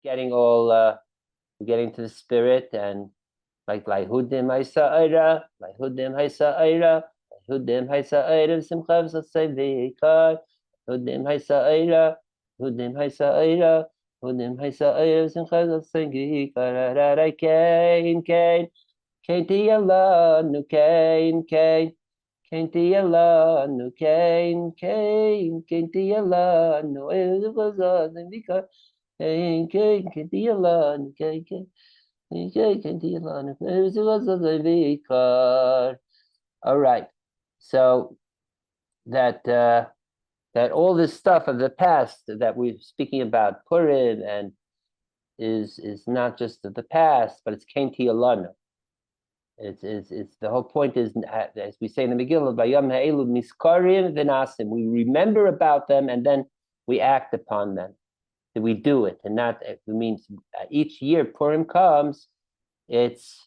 getting all we're getting to the spirit, and like hudim haisa'ira, hudim haisa'ira, simcha v'sasei v'ikar, hudim haisa'ira, hudim haisa'ira, hudim haisa'ira, simcha v'sasei v'ikar, kain, kain, kain tiyalanu, kain, kain, kain tiyalanu, kain, kain, kain tiyalanu, v'sasei v'ikar, kain, kain, kain tiyalanu, kain, kain. All right. So that that all this stuff of the past that we're speaking about, Purim, and is not just of the past, but it's Kenti Alana. It's the whole point is, as we say in the Megillah, Bayam Ha'elu Miskarim V'Nasim. We remember about them and then we act upon them. That we do it, and not it means each year Purim comes. It's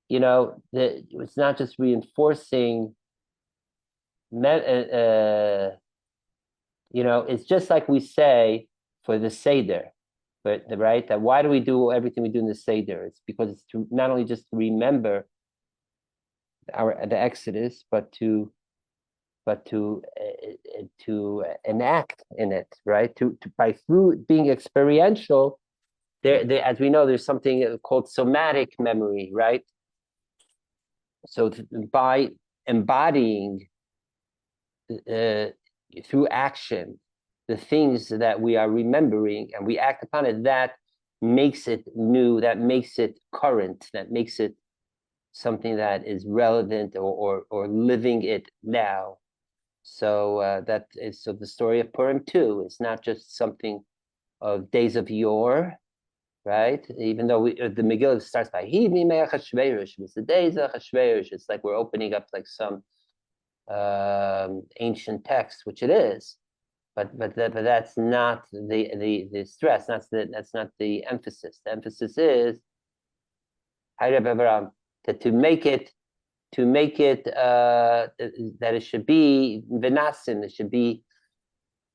it's not just reinforcing. It's just like we say for the Seder, but right. That why do we do everything we do in the Seder? It's because it's to not only just remember the Exodus, but to enact in it, right? To by through being experiential, there as we know, there's something called somatic memory, right? So by embodying through action the things that we are remembering and we act upon it, that makes it new, that makes it current, that makes it something that is relevant or living it now. So so the story of Purim too is not just something of days of yore, right? Even though the Megillah starts by Hivi Me'ach HaShveirush, it's the days of Hashveirush. It's like we're opening up like some ancient text, which it is, but that's not the stress. That's not the emphasis. The emphasis is to make it that it should be v'nasim.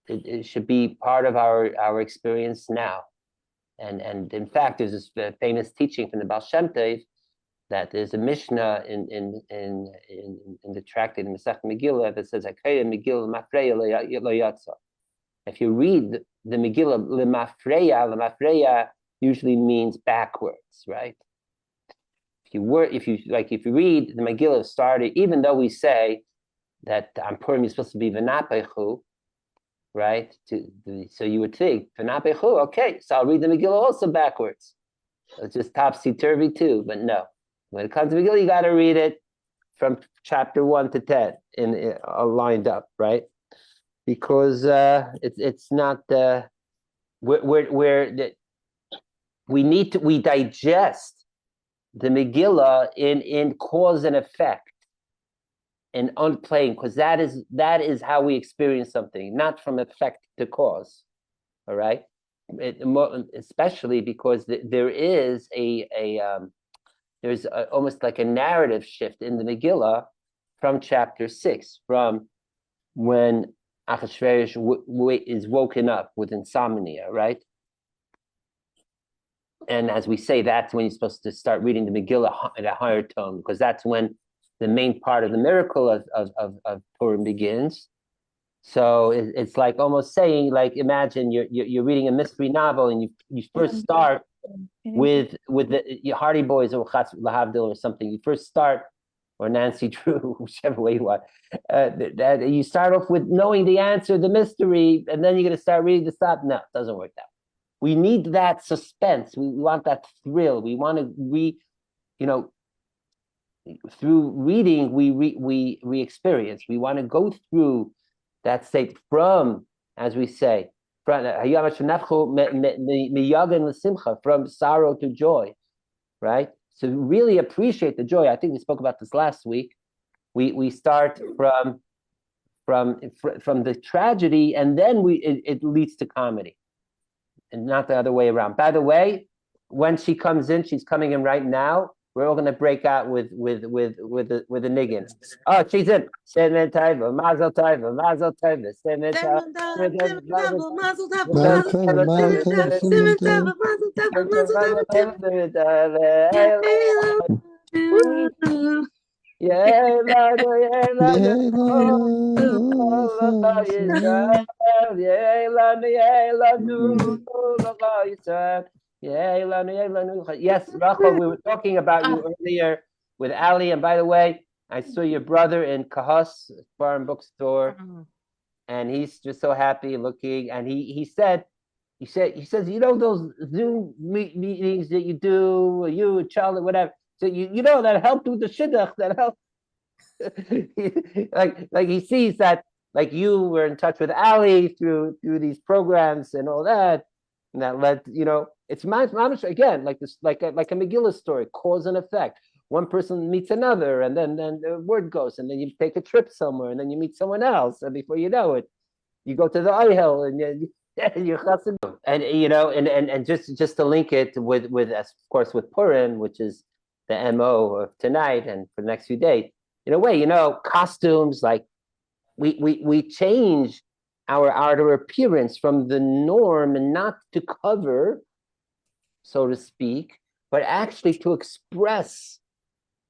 It should be part of our experience now. And in fact, there's this famous teaching from the Baal Shem Tov that there's a Mishnah in the tractate in Masechet Megillah that says, Megillah mafreya lo yatsa. If you read the Megillah lemafreya usually means backwards, right? If you read the Megillah started, even though we say that on Purim you're supposed to be v'napechu, right? So you would think v'napechu, okay, so I'll read the Megillah also backwards. It's just topsy-turvy too, but no. When it comes to Megillah, you got to read it from chapter 1 to 10 lined up, right? Because it's not we digest the Megillah in cause and effect and unplaying, because that is how we experience something, not from effect to cause. All right, especially because there is there's almost like a narrative shift in the Megillah from chapter 6, from when Achashverosh is woken up with insomnia, right? And as we say, that's when you're supposed to start reading the Megillah at a higher tone, because that's when the main part of the miracle of Purim begins. So it's like almost saying, like, imagine you're reading a mystery novel and you first start with the Hardy Boys or Chatz Lahavdil or something. You first start, or Nancy Drew, whichever way you want. You start off with knowing the answer, the mystery, and then you're going to start reading the stuff. No, it doesn't work that way. We need that suspense. We want that thrill. We want to through reading, we experience. We want to go through that state from, as we say, from sorrow to joy, right? So really appreciate the joy. I think we spoke about this last week. We start from the tragedy, and then it leads to comedy, and not the other way around. By the way, when she comes in, she's coming in right now. we're all gonna break out with the niggin. Oh, she's in. Seven taiva, mazel taiva, mazel taiva, seven taiva. Yeah, yes, Rachel, we were talking about you earlier with Ali, and by the way, I saw your brother in Kahos Farm Bookstore, and he's just so happy looking. And he says, you know those Zoom meetings that you do, you, Charlie, whatever. So you know that helped with the shidduch, that helped. like he sees that like you were in touch with Ali through these programs and all that, and that led, it's again like this, like a Megillah story, cause and effect. One person meets another, and then the word goes, and then you take a trip somewhere, and then you meet someone else, and before you know it, you go to the Ohel, and you're chassid. And and just to link it with of course with Purim, which is the MO of tonight and for the next few days. In a way, costumes, like we change our outer appearance from the norm, and not to cover, so to speak, but actually to express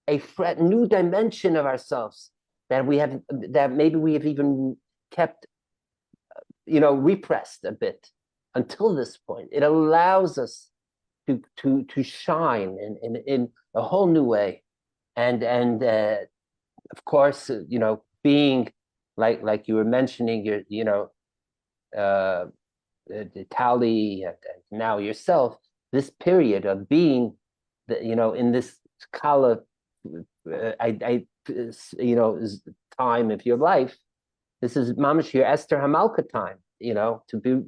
a new dimension of ourselves that maybe we have even kept, repressed a bit until this point. It allows us to shine in a whole new way, and of course, being like you were mentioning, the Tali, and now yourself, this period of being, in this kala, time of your life. This is mamash your Esther Hamalka time, to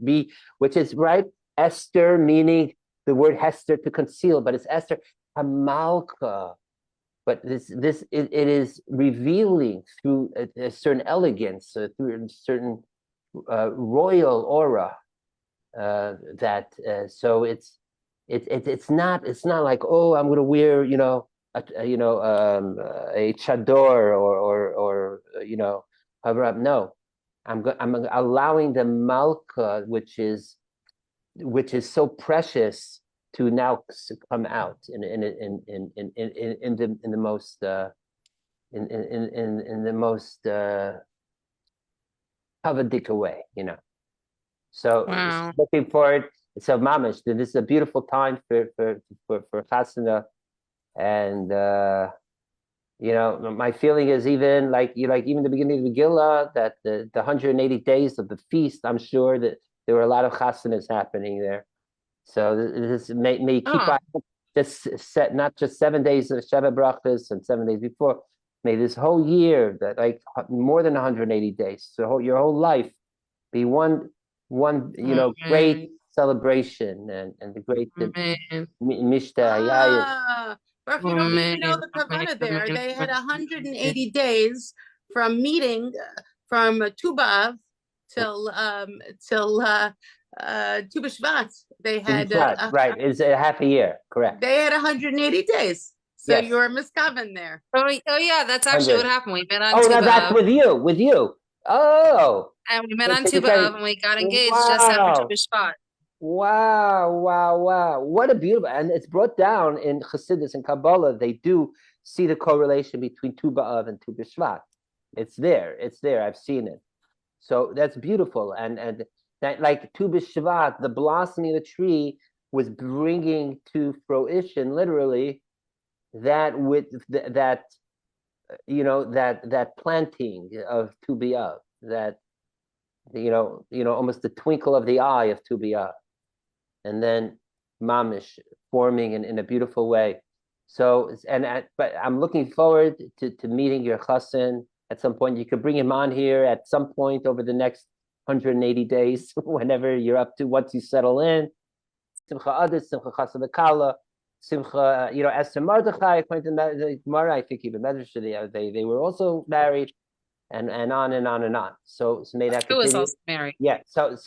be, which is right. Esther meaning the word Hester, to conceal, but it's Esther Hamalka. But it is revealing through a certain elegance, through a certain royal aura. So it's not like, oh, I'm going to wear a chador or cover up. No, I'm allowing the malka, which is so precious, to now come out in the most kavadika way, So wow. looking forward. So mamish, this is a beautiful time for chasana, and my feeling is even even the beginning of the Megillah, that the 180 days of the feast, I'm sure that there were a lot of chasanas happening there. So this may keep on just set, not just 7 days of Sheva Brachas and 7 days before. May this whole year, that like more than 180 days, so your whole life be one great celebration, and the great Mishta. But if you don't even know the Kavanah there, they had 180 days from meeting from Tu B'Av till Tu B'Shvat. They had right. It's a half a year, correct? They had 180 days. So yes. You're a miskaven there. Oh yeah, that's actually 100. What happened. We met on Tu B'Av. Oh, no, that's with you. Oh. And we met on Tu B'Av, and we got engaged just after Tu B'Shvat. Wow. What a beautiful, and it's brought down in Chassidus and Kabbalah. They do see the correlation between Tu B'Av and Tu B'Shvat. It's there. I've seen it. So that's beautiful. And that, like Tu B'Shvat, the blossoming of the tree was bringing to fruition, literally, that with that planting of Tu B'Av, that almost the twinkle of the eye of Tu B'Av, and then mamish forming in a beautiful way. So but I'm looking forward to meeting your chassan at some point. You could bring him on here at some point over the next 180 days, whenever you're up to, once you settle in. Simcha Adis, Simcha Chassan Kala, Simcha, Esther Mordechai, according to the Gemara, I think even Medrash, they were also married. and on and on and on. So may that It was continue. also Mary. Yeah. Baruch,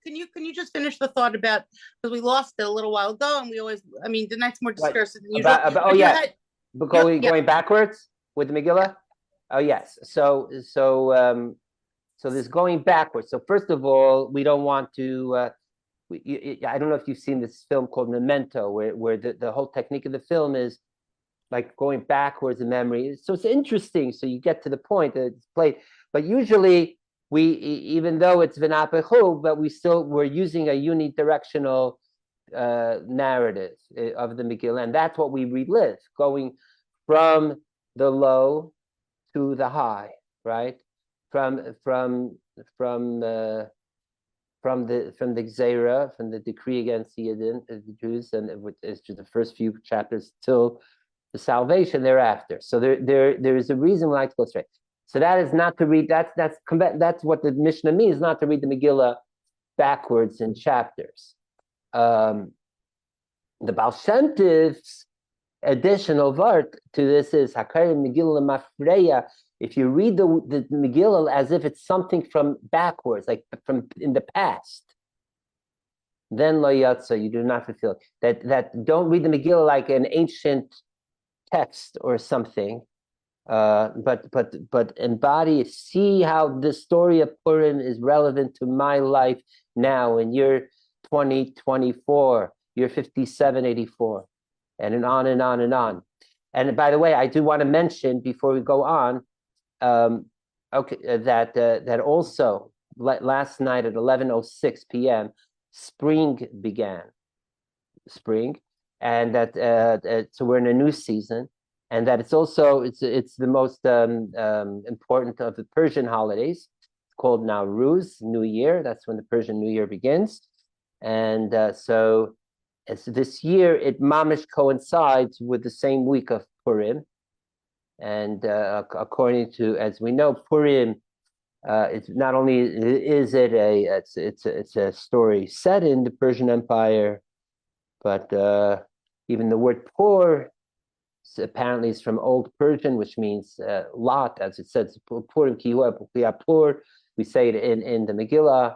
can you just finish the thought about, because we lost it a little while ago, and we always, I mean, the night's more discursive than usual. Oh yeah, but going backwards with the Megillah. Oh yes. So this going backwards. So first of all, we don't want to. I don't know if you've seen this film called Memento, where the whole technique of the film is like going backwards in memory. So it's interesting. So you get to the point that it's played, but usually even though it's v'napechu, but we're using a unidirectional narrative of the Megillah, and that's what we relive, going from the low to the high, right? From the Gzeira, from the decree against the Jews, and it's just the first few chapters till the salvation thereafter. So there is a reason we like to go straight. So that is not to read. That's what the Mishnah means, not to read the Megillah backwards in chapters. The Baal Shem Tov's additional vart to this is Hakayim Megillah Mafreya. If you read the Megillah as if it's something from backwards, like from in the past, then lo yatsa, you do not fulfill it. That don't read the Megillah like an ancient text or something, but embody, see how the story of Purim is relevant to my life now in year 2024, year 5784, and on and on and on. And by the way, I do want to mention before we go on, that also last night at 11:06 p.m. spring began, and that so we're in a new season, and that it's also it's the most important of the Persian holidays. It's called Nowruz, New Year. That's when the Persian New Year begins, and so this year it mamish coincides with the same week of Purim. And according to, as we know, Purim, it's not only is it it's a story set in the Persian Empire, but even the word Pur apparently is from Old Persian, which means lot, as it says, Purim ki Pur. We say it in the Megillah.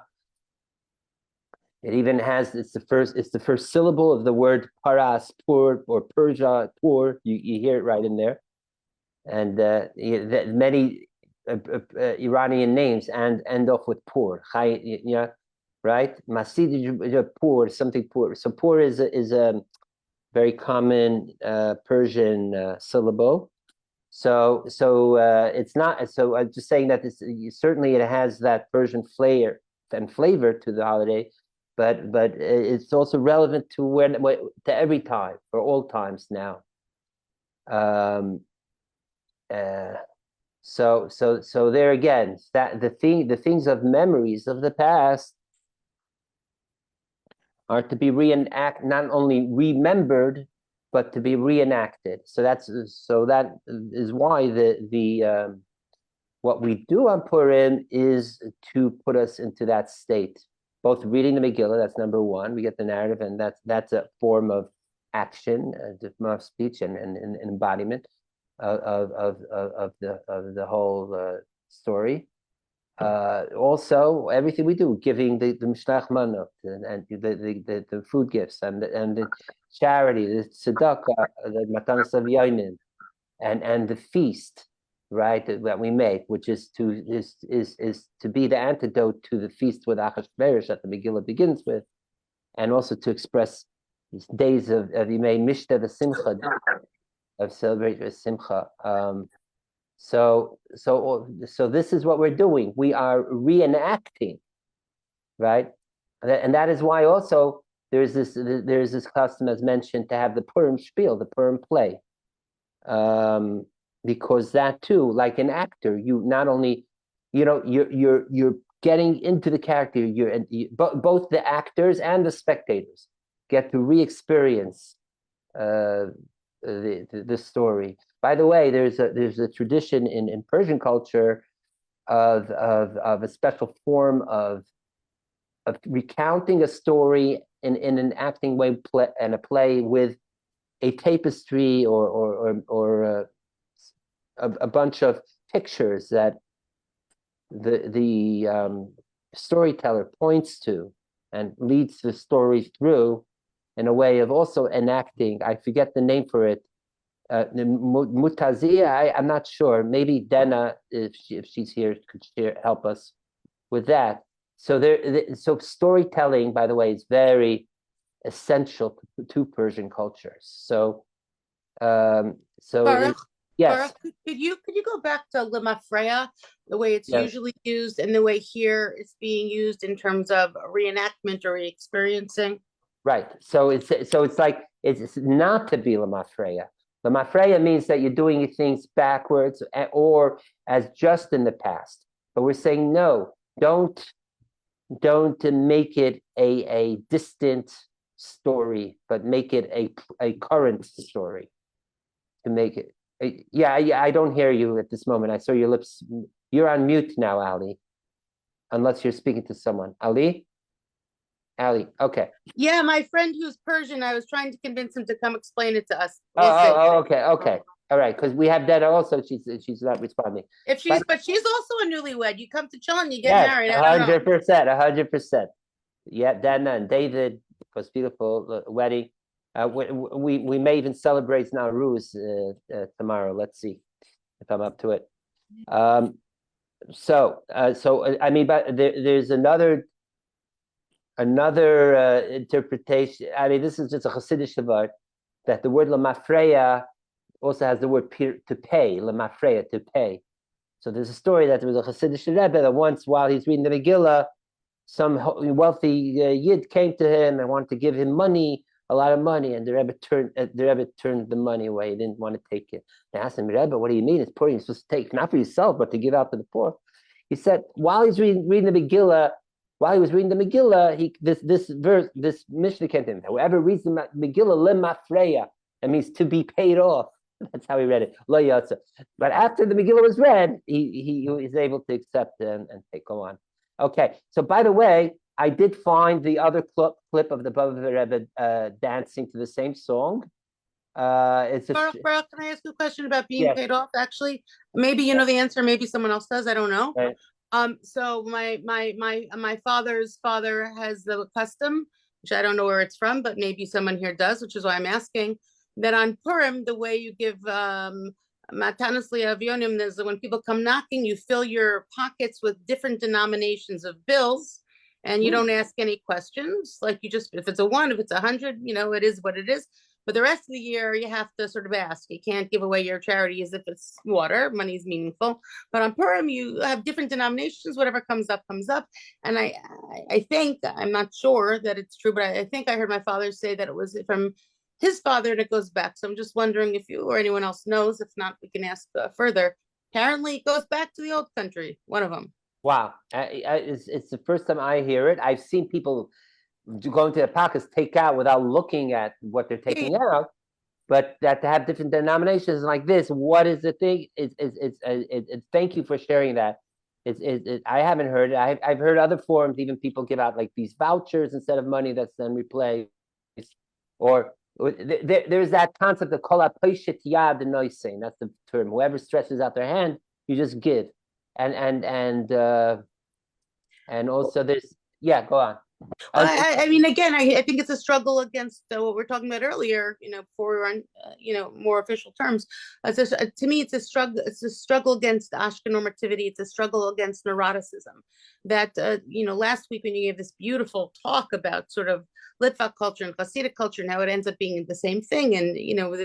It even has it's the first syllable of the word Paras Pur or Persia Pur. You hear it right in there. And many Iranian names end off with Pur, yeah, right? Masid Pur, something Pur. So Pur is a very common Persian syllable. So it's not. So I'm just saying that certainly it has that Persian flair to the holiday, but it's also relevant to to every time, for all times now. So there again, that the things of memories of the past are to be not only remembered, but to be reenacted. So that is why the what we do on Purim is to put us into that state. Both reading the Megillah, that's number one. We get the narrative, and that's a form of action, a form of speech and embodiment of the whole story. Also, everything we do, giving the mishlach manot and the food gifts and the charity, the tzedakah, the matanas avyanim, and the feast, right, that we make, which is to be the antidote to the feast with Achashverosh that the Megillah begins with, and also to express these days of Yimei Mishta, the Simcha, of celebrate with Simcha. So this is what we're doing. We are reenacting, right? And that is why also there's this custom, as mentioned, to have the Purim spiel, the Purim play. Because that too, like an actor, you not only, you're getting into the character. Both the actors and the spectators get to re-experience the story. By the way, there's a tradition in Persian culture of a special form of recounting a story in an acting way, and a play with a tapestry or a bunch of pictures that the storyteller points to and leads the story through in a way of also enacting. I forget the name for it. Mutazia, I'm not sure. Maybe Dena, if she's here, could help us with that. So so storytelling, by the way, is very essential to Persian cultures. So Baruch, yes. Baruch, could you go back to Lemafreya, the way it's Yes. usually used, and the way here it's being used in terms of reenactment or re-experiencing? Right. So it's like it's not to be Lemafreya. Lemafreya means that you're doing things backwards or as just in the past. But we're saying no, don't make it a distant story, but make it a current story. To make it, yeah, I don't hear you at this moment. I saw your lips. You're on mute now, Ali, unless you're speaking to someone. Ali, okay. Yeah, my friend who's Persian, I was trying to convince him to come explain it to us. Okay. All right, because we have that also. She's not responding. But she's also a newlywed. You come to Chilling, you get married. 100%. Yeah, Dana and David, it was beautiful wedding. We may even celebrate Nowruz tomorrow. Let's see if I'm up to it. So I mean, but there's another interpretation. I mean, this is just a Hasidic word that the word lemafreya also has the word to pay, lemafreya, to pay. So there's a story that there was a Hasidic Rebbe that once, while he's reading the Megillah, some wealthy Yid came to him and wanted to give him money, a lot of money, and the Rebbe turned the money away. He didn't want to take it. They asked him, Rebbe, what do you mean? It's Purim. You're supposed to take not for yourself, but to give out to the poor. He said, while he's reading the Megillah, this Mishnah came to him. Whoever reads the Megillah, lemafreya, that means to be paid off. That's how he read it. Lo yatsa. But after the Megillah was read, he was able to accept and go on. Okay. So by the way, I did find the other clip of the Bava Rebbe dancing to the same song. Baruch, can I ask you a question about being paid off? Actually, maybe you know the answer. Maybe someone else does. I don't know. Right. So my father's father has the custom, which I don't know where it's from, but maybe someone here does, which is why I'm asking, that on Purim, the way you give matanos li'avyonim is that when people come knocking, you fill your pockets with different denominations of bills, and you don't ask any questions. Like you just, if it's a 1, if it's 100, it is what it is. But the rest of the year, you have to sort of ask. You can't give away your charity as if it's water. Money is meaningful. But on Purim, you have different denominations. Whatever comes up, comes up. And I think, I'm not sure that it's true, but I think I heard my father say that it was from his father and it goes back. So I'm just wondering if you or anyone else knows. If not, we can ask further. Apparently, it goes back to the old country, one of them. Wow. It's the first time I hear it. I've seen people go into the pockets, take out without looking at what they're taking out, but that to have different denominations like this, what is the thing? Thank you for sharing that. I haven't heard it. I've heard other forms, even people give out like these vouchers instead of money that's then replaced. Or there's that concept of kol haposhet yad nosein. That's the term. Whoever stretches out their hand, you just give. And also there's, go on. I mean, again, I think it's a struggle against what we're talking about earlier. Before we were on, more official terms. To me, it's a struggle. It's a struggle against Ashken normativity. It's a struggle against neuroticism. That last week when you gave this beautiful talk about sort of Litvak culture and Hasidic culture, now it ends up being the same thing, and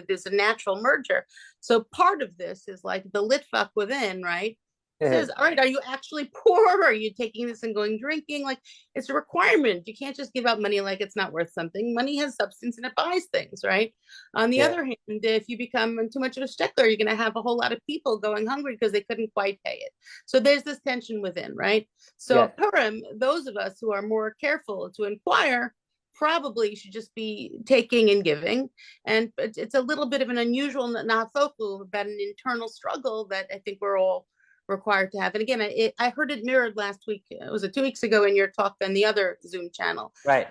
there's a natural merger. So part of this is like the Litvak within, right? Says, all right, are you actually poor? Are you taking this and going drinking? Like, it's a requirement. You can't just give out money like it's not worth something. Money has substance and it buys things, right? On the other hand, if you become too much of a stickler, you're going to have a whole lot of people going hungry because they couldn't quite pay it. So there's this tension within, right? So Purim, those of us who are more careful to inquire, probably should just be taking and giving. And it's a little bit of an unusual nahafoku about an internal struggle that I think we're all required to have. And again, I heard it mirrored last week. It was 2 weeks ago in your talk on the other Zoom channel, right?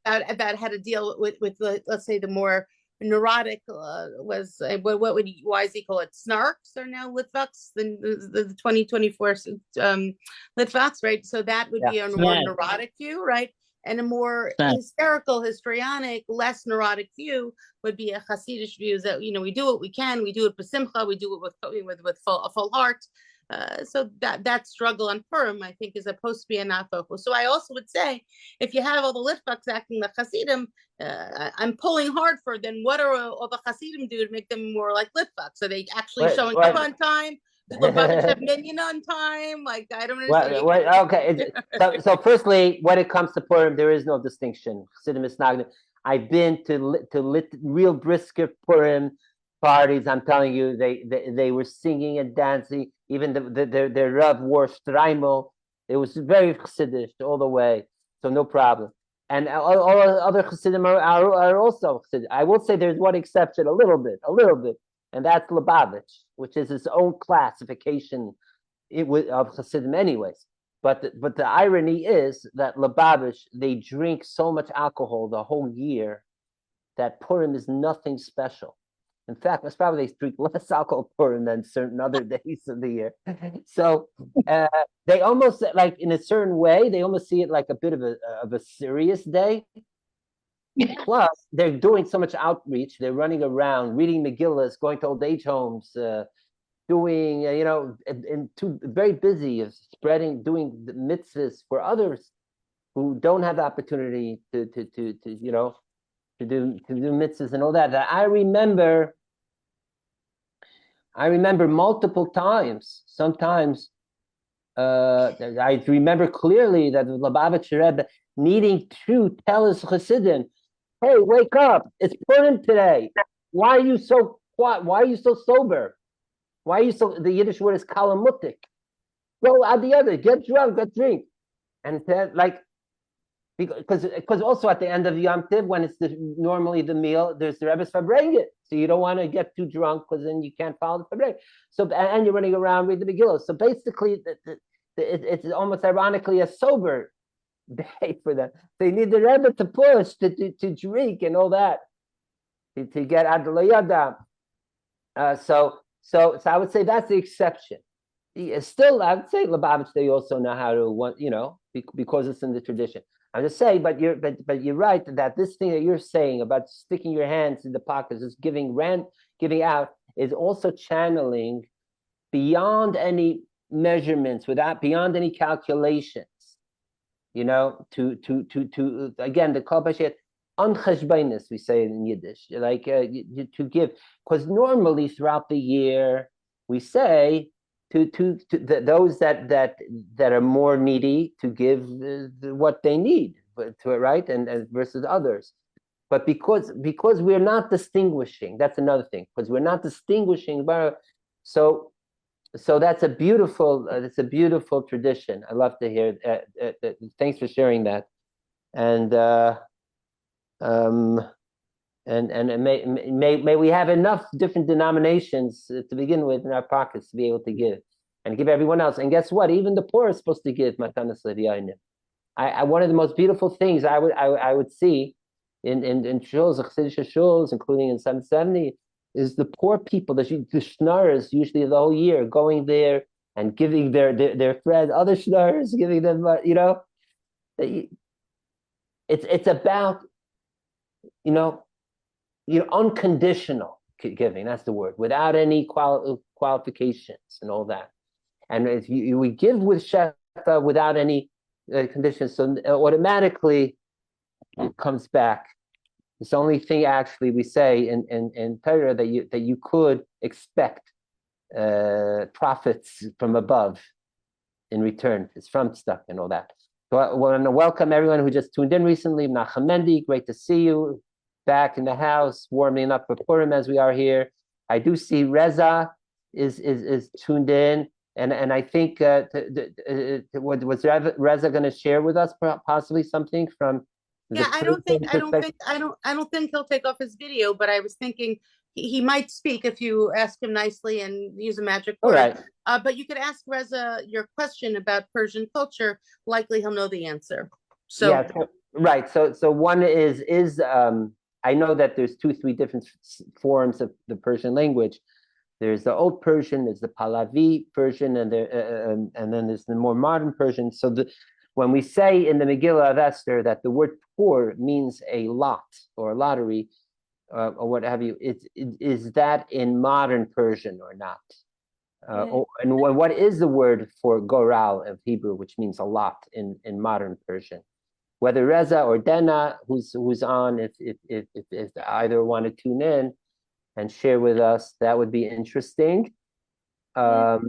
About how to deal with let's say the more neurotic was what would why is he call it snarks are now litvaks the 2024 litvaks, right? So that would be a more neurotic view, right? And a more hysterical, histrionic, less neurotic view would be a Hasidic view that, we do what we can, we do it with simcha, we do it with a full heart. So that struggle on Purim, I think, is supposed to be a nafoko. So I also would say, if you have all the litvaks acting like Hasidim, I'm pulling hard for then what are all the Hasidim do to make them more like litvaks? So they actually showing up on time? Did Lubavitch have minyan on time? Like, I don't understand. Okay. So firstly, when it comes to Purim, there is no distinction. Chassidim is not. I've been to real brisket Purim parties. I'm telling you, they were singing and dancing. Even their Rav wore streimel. It was very Chassidish all the way. So no problem. And all other Chassidim are also Chassidim. I will say there's one exception, a little bit. And that's Lubavitch, which is its own classification of Hasidim anyways. But the irony is that Lubavitch, they drink so much alcohol the whole year that Purim is nothing special. In fact, most probably they drink less alcohol Purim than certain other days of the year. So they almost, like in a certain way, they almost see it like a bit of a serious day. Plus, they're doing so much outreach. They're running around, reading Megillas, going to old age homes, doing, very busy of doing the mitzvahs for others who don't have the opportunity to do mitzvahs and all that. That I remember multiple times. Sometimes I remember clearly that the Lubavitch Rebbe needing to tell his Chassidim, hey, wake up! It's Purim today. Why are you so quiet? Why are you so sober? Why are you so? The Yiddish word is kalamutik. Go out the other, get drunk, get drink, and because also at the end of Yom Tiv, when it's normally the meal, there's the Rebbe's Fabrenget, so you don't want to get too drunk because then you can't follow the Fabrenget. So and you're running around reading the Megillah. So basically, it's almost ironically a sober day for them. They need the Rebbe to push to drink and all that to get Adalayada. So I would say that's the exception. Still, I would say Lubavitch, they also know how to because it's in the tradition. I'm just saying, but you're right that this thing that you're saying about sticking your hands in the pockets, is giving out, is also channeling beyond any measurements, beyond any calculations. To again, the Kol Bashet on cheshbainis, we say it in Yiddish, like to give, because normally throughout the year we say to those that are more needy to give what they need, right, and versus others. But because we're not distinguishing, that's another thing. Because we're not distinguishing, so that's a beautiful tradition. I love to hear. Thanks for sharing that, and may we have enough different denominations to begin with in our pockets to be able to give and give everyone else. And guess what? Even the poor is supposed to give matanas l'v'yaynim. One of the most beautiful things I would see in shuls, Chassidish shuls, including in 770, is the poor people, the shnars, usually the whole year, going there and giving their friends, other shnars, giving them, it's about, unconditional giving. That's the word, without any qualifications and all that. And if we give with shefa without any conditions, so automatically it comes back. It's the only thing actually we say in Torah that you could expect profits from above in return. It's from stuff and all that. So I want to welcome everyone who just tuned in recently. Menachem Mendy, great to see you back in the house, warming up for Purim as we are here. I do see Reza is tuned in, and I think was Reza going to share with us possibly something from. Yeah, I don't think he'll take off his video, but I was thinking he might speak if you ask him nicely and use a magic word. All right. But you could ask Reza your question about Persian culture. Likely he'll know the answer. So yeah, right. So one is I know that there's 3 different forms of the Persian language. There's the Old Persian, there's the Pahlavi Persian, and then there's the more modern Persian. So when we say in the Megillah of Esther that the word "pur" means a lot or a lottery, or what have you, is that in modern Persian or not? And what is the word for goral of Hebrew, which means a lot in modern Persian? Whether Reza or Dena, who's on, if either want to tune in and share with us, that would be interesting. Dena,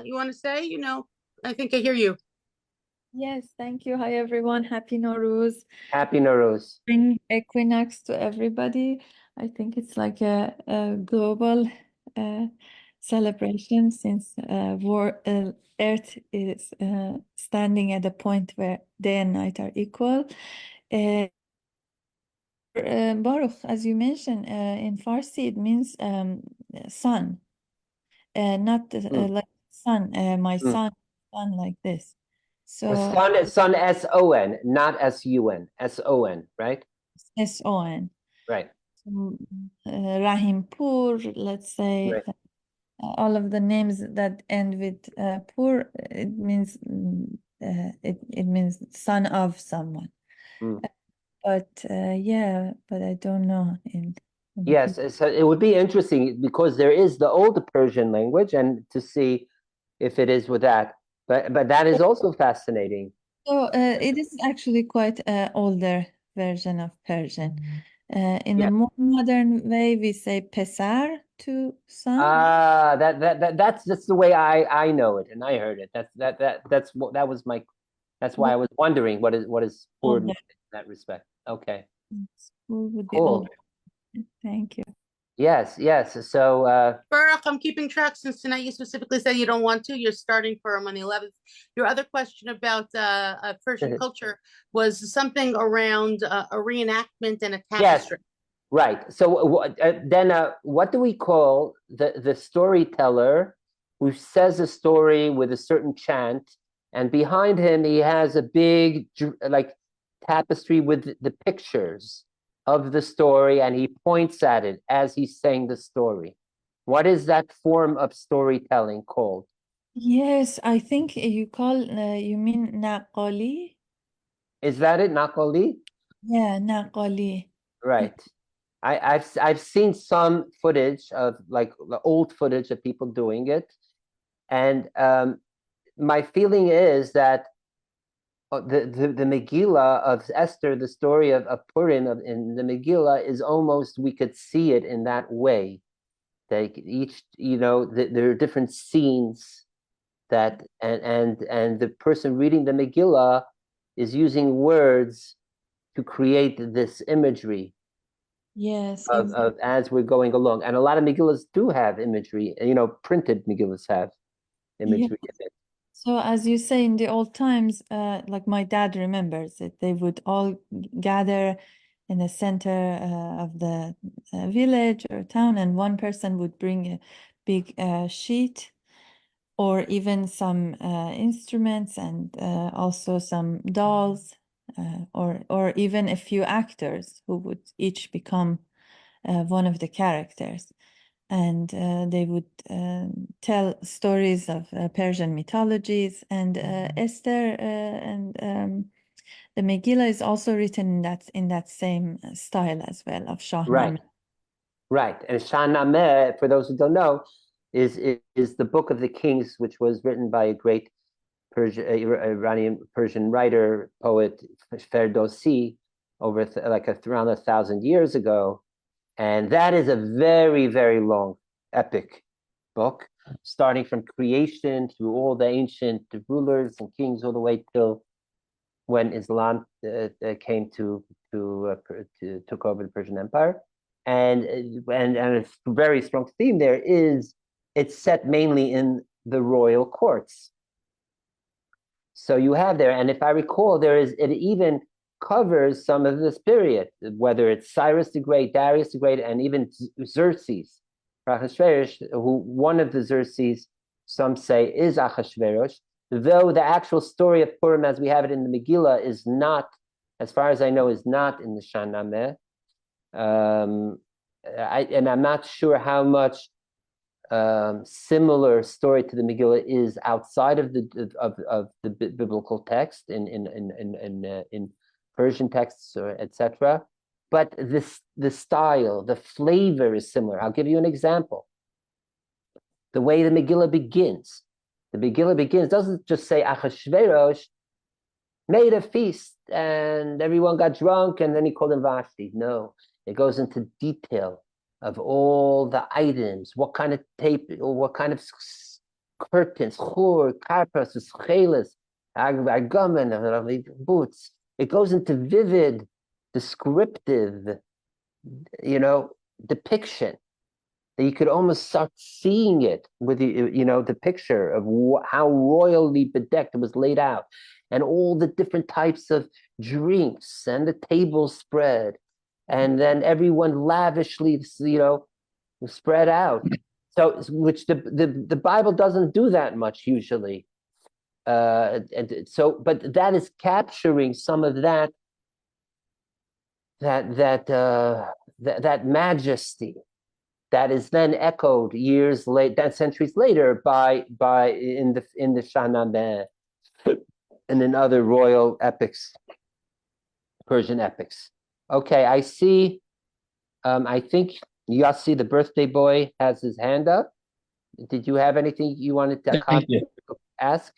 you want to say? I think I hear you. Yes, thank you. Hi, everyone. Happy Nowruz. Happy Nowruz. Spring equinox to everybody. I think it's like a global celebration since Earth is standing at a point where day and night are equal. Baruch, as you mentioned, in Farsi, it means sun, not like sun, my son like this. So Son, S-O-N, not S-U-N, S-O-N, right? S-O-N. Right. Rahimpur, let's say, right. All of the names that end with pur, it means it means son of someone. But but I don't know Yes, so it would be interesting because there is the old Persian language, and to see if it is with that. But that is also fascinating. So it is actually quite an older version of Persian. In a more modern way, we say pesar to son. That's the way I know it, and I heard it. That's why I was wondering what is pur in that respect. Okay. Cool. Thank you. Yes. So Baruch, I'm keeping track since tonight you specifically said you don't want to. You're starting Purim on the 11th. Your other question about Persian culture was something around a reenactment and a tapestry. Yes, right. So then what do we call the storyteller who says a story with a certain chant, and behind him he has a big like tapestry with the pictures of the story, and he points at it as he's saying the story. What is that form of storytelling called? Yes, I think you mean naqali? Is that it, naqali? Yeah, naqali. Right. I've seen some footage of like the old footage of people doing it, and my feeling is that the Megillah of Esther, the story of Purim in the Megillah, is almost, we could see it in that way. They each, there are different scenes that, and the person reading the Megillah is using words to create this imagery. Yes, of as we're going along, and a lot of Megillahs do have imagery. Printed Megillahs have imagery in it. So as you say, in the old times, like my dad remembers it, they would all gather in the center of the village or town, and one person would bring a big sheet or even some instruments, and also some dolls, or even a few actors who would each become one of the characters. And they would tell stories of Persian mythologies, and Esther and the Megillah is also written in that same style as well, of Shahnameh. Right. And Shahnameh, for those who don't know, is the Book of the Kings, which was written by a great Iranian Persian writer, poet, Ferdowsi, over around 1,000 years ago. And that is a very, very long, epic book, starting from creation through all the ancient rulers and kings, all the way till when Islam came took over the Persian Empire. And a very strong theme there is it's set mainly in the royal courts. So you have there, and if I recall, it even covers some of this period, whether it's Cyrus the Great, Darius the Great, and even Xerxes, Ahasuerus, who one of the Xerxes, some say, is Ahasuerus, though the actual story of Purim as we have it in the Megillah is not as far as I know, is not in the Shahnameh. I'm not sure how much similar story to the Megillah is outside of the biblical text in Persian texts or etc. But the style, the flavor is similar. I'll give you an example. The way the Megillah begins. The Megillah doesn't just say Achashverosh made a feast and everyone got drunk and then he called him Vashti. No, it goes into detail of all the items, what kind of tape or what kind of curtains, chur, karpas, chelas, argaman, boots. It goes into vivid, descriptive, depiction. That you could almost start seeing it with the picture of how royally bedecked it was laid out, and all the different types of drinks and the table spread, and then everyone lavishly, spread out. So, which the Bible doesn't do that much usually. But that is capturing some of that majesty that is then echoed centuries later by in the Shahnameh and in other royal epics, Persian epics. Okay, I see. I think Yossi, the birthday boy, has his hand up. Did you have anything you wanted to ask?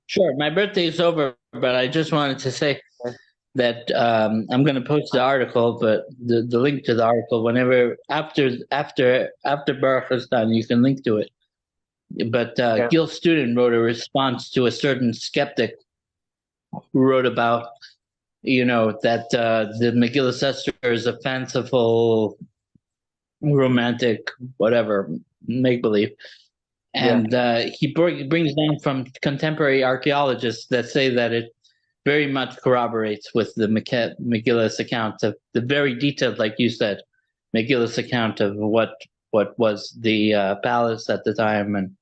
Sure. My birthday is over, but I just wanted to say that I'm going to post the article, but the link to the article whenever after Baruch is done, you can link to it. But Gil Student wrote a response to a certain skeptic who wrote about, that the Megillah Esther is a fanciful, romantic, whatever, make believe. And he brings down from contemporary archaeologists that say that it very much corroborates with the Megillah's account of the very detailed, like you said, Megillah's account of what was the palace at the time. And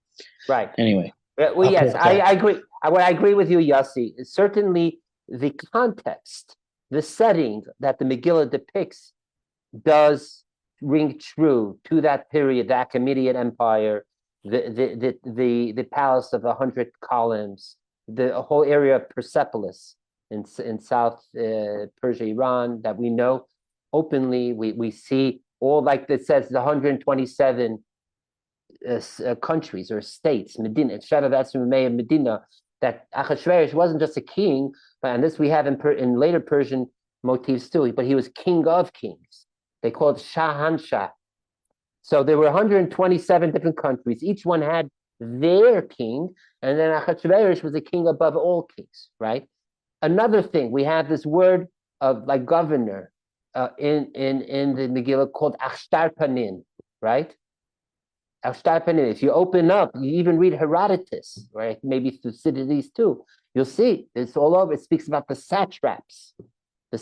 right. Anyway. Well, yes, I agree. I agree with you, Yossi. Certainly, the context, the setting that the Megillah depicts, does ring true to that period, the Achaemenid Empire, the palace of 100 columns, the whole area of Persepolis in South Persia, Iran, that we know openly. We see all, like it says, the 127 countries or states, Medina, Medina, that Achashverosh wasn't just a king, and this we have in later Persian motifs too, but he was king of kings. They called Shahanshah. So there were 127 different countries. Each one had their king, and then Achashverosh was a king above all kings, right? Another thing, we have this word of like governor in the Megillah called Achshtarpanin, right? Achshtarpanin. If you open up, you even read Herodotus, right? Maybe Thucydides too. You'll see it's all over. It speaks about the satraps of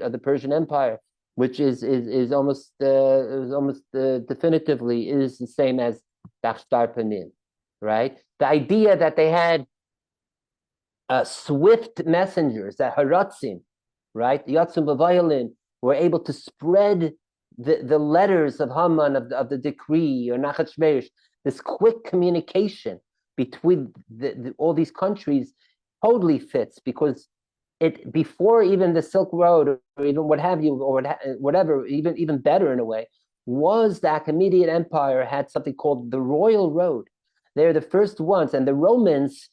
the Persian Empire, which is almost definitively is the same as Achshtarpanin, right? The idea that they had swift messengers, that Haratzim, right? The Yatzim B'Violin were able to spread the letters of Haman, of the decree, or Nachashverosh, this quick communication between all these countries totally fits, because it, before even the Silk Road or even what have you, or whatever, even better in a way, was the Achaemenid Empire had something called the Royal Road. They're the first ones, and the Romans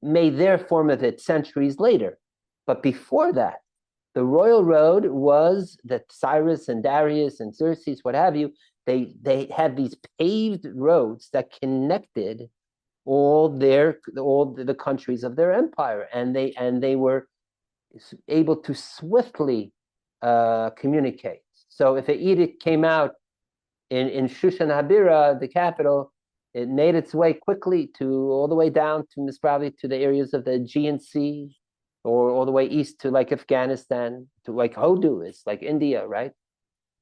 made their form of it centuries later. But before that, the Royal Road was that Cyrus and Darius and Xerxes, what have you, they had these paved roads that connected all the countries of their empire, and they were able to swiftly communicate. So if an edict came out in Shushan Habira, the capital, it made its way quickly all the way down to probably to the areas of the Aegean Sea, or all the way east to like Afghanistan, to like Hodu, it's like India, right?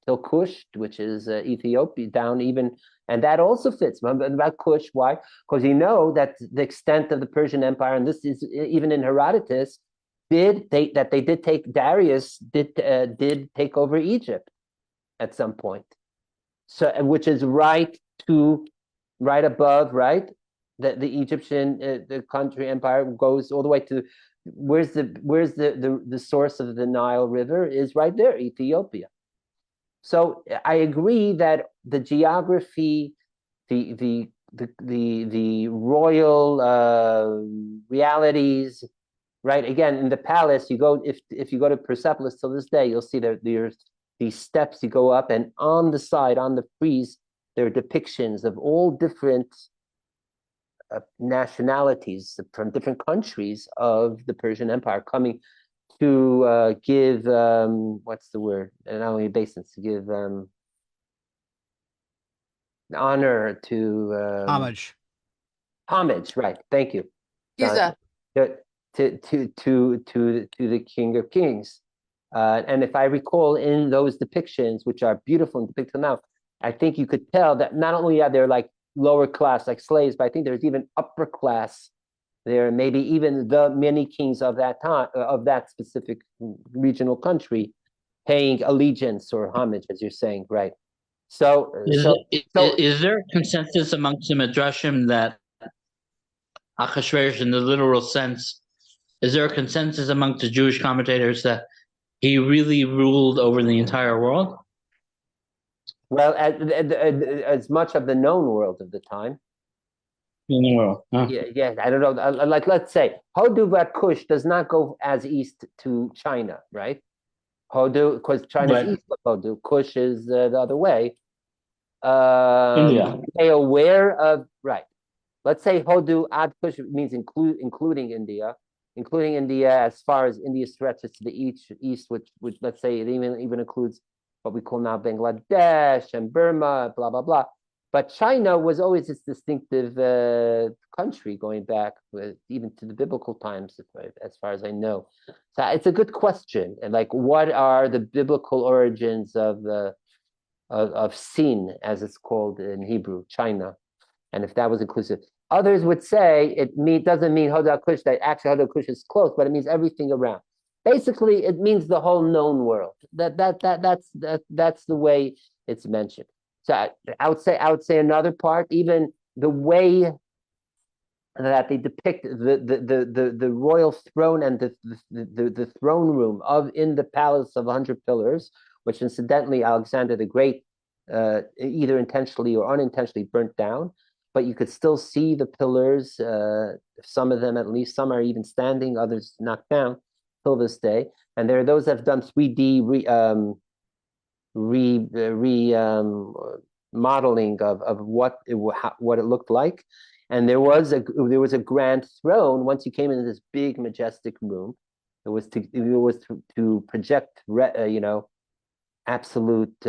till Kush, which is Ethiopia, down even, and that also fits. Remember about Kush? Why? Because you know that the extent of the Persian Empire, and this is even in Herodotus, Darius did take over Egypt at some point. So, which is right above, right? The Egyptian the country empire goes all the way to where's the source of the Nile River is right there, Ethiopia. So I agree that the geography, the royal realities, right? Again, in the palace, you go if you go to Persepolis till this day, you'll see that there's these steps you go up, and on the side, on the frieze, there are depictions of all different nationalities from different countries of the Persian Empire coming to give what's the word? Not only obeisance, to give honor to homage. Homage, right? Thank you, Giza. to the King of Kings. And if I recall, in those depictions, which are beautiful and depicted now, I think you could tell that not only are there like lower class, like slaves, but I think there's even upper class there, maybe even the many kings of that time, of that specific regional country, paying allegiance or homage, as you're saying, right? So, is there a consensus amongst the Midrashim that Achashverosh, in the literal sense, is there a consensus amongst the Jewish commentators that he really ruled over the entire world? Well, as much of the known world of the time. In the world. Huh? Yeah, I don't know. Like, let's say, Hodu Kush does not go as east to China, right? Hodu, because China's east of Hodu, Kush is the other way. India. Are they aware of, right? Let's say Hodu Ad Kush means including India, as far as India stretches to the east, which let's say it even includes what we call now Bangladesh and Burma, blah blah blah. But China was always this distinctive country going back even to the biblical times, as far as I know. So it's a good question. And like, what are the biblical origins of Sin, as it's called in Hebrew, China, and if that was inclusive? Others would say doesn't mean Hoda Kush, that actually Hoda Kush is close, but it means everything around. Basically, it means the whole known world. That's the way it's mentioned. So I would say another part, even the way that they depict the royal throne and the throne room in the palace of 100 pillars, which incidentally Alexander the Great either intentionally or unintentionally burnt down, but you could still see the pillars, some of them at least, some are even standing, others knocked down till this day. And there are those that have done 3D modeling of what it looked like. And there was a grand throne. Once you came into this big majestic room, it was to project absolute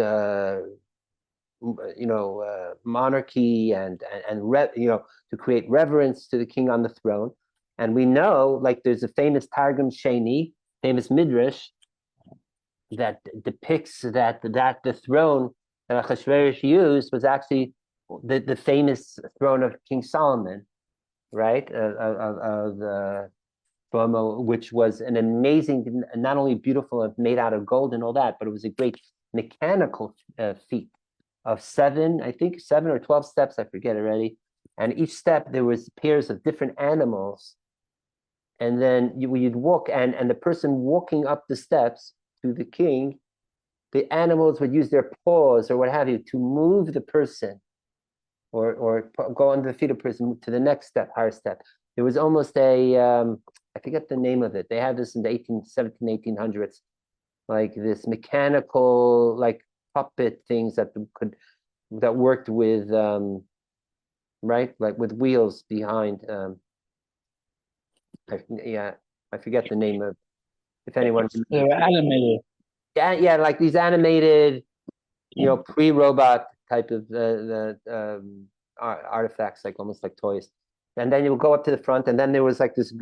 monarchy and to create reverence to the king on the throne. And we know, like, there's a famous Targum Sheni, famous midrash that depicts that the throne that Achashverosh used was actually the famous throne of King Solomon, right? Which was an amazing, not only beautiful, made out of gold and all that, but it was a great mechanical feat of 7 or 12 steps, I forget already. And each step there was pairs of different animals. And then you'd walk, and the person walking up the steps to the king, the animals would use their paws or what have you to move the person, or go under the feet of the person to the next step, higher step. There was almost I forget the name of it. They had this in the 1800s, like this mechanical, like puppet things that worked with, right, like with wheels behind. I forget the name of. If anyone, they were animated. Yeah, like these animated, pre-robot type of artifacts, like almost like toys. And then you would go up to the front, and then there was like this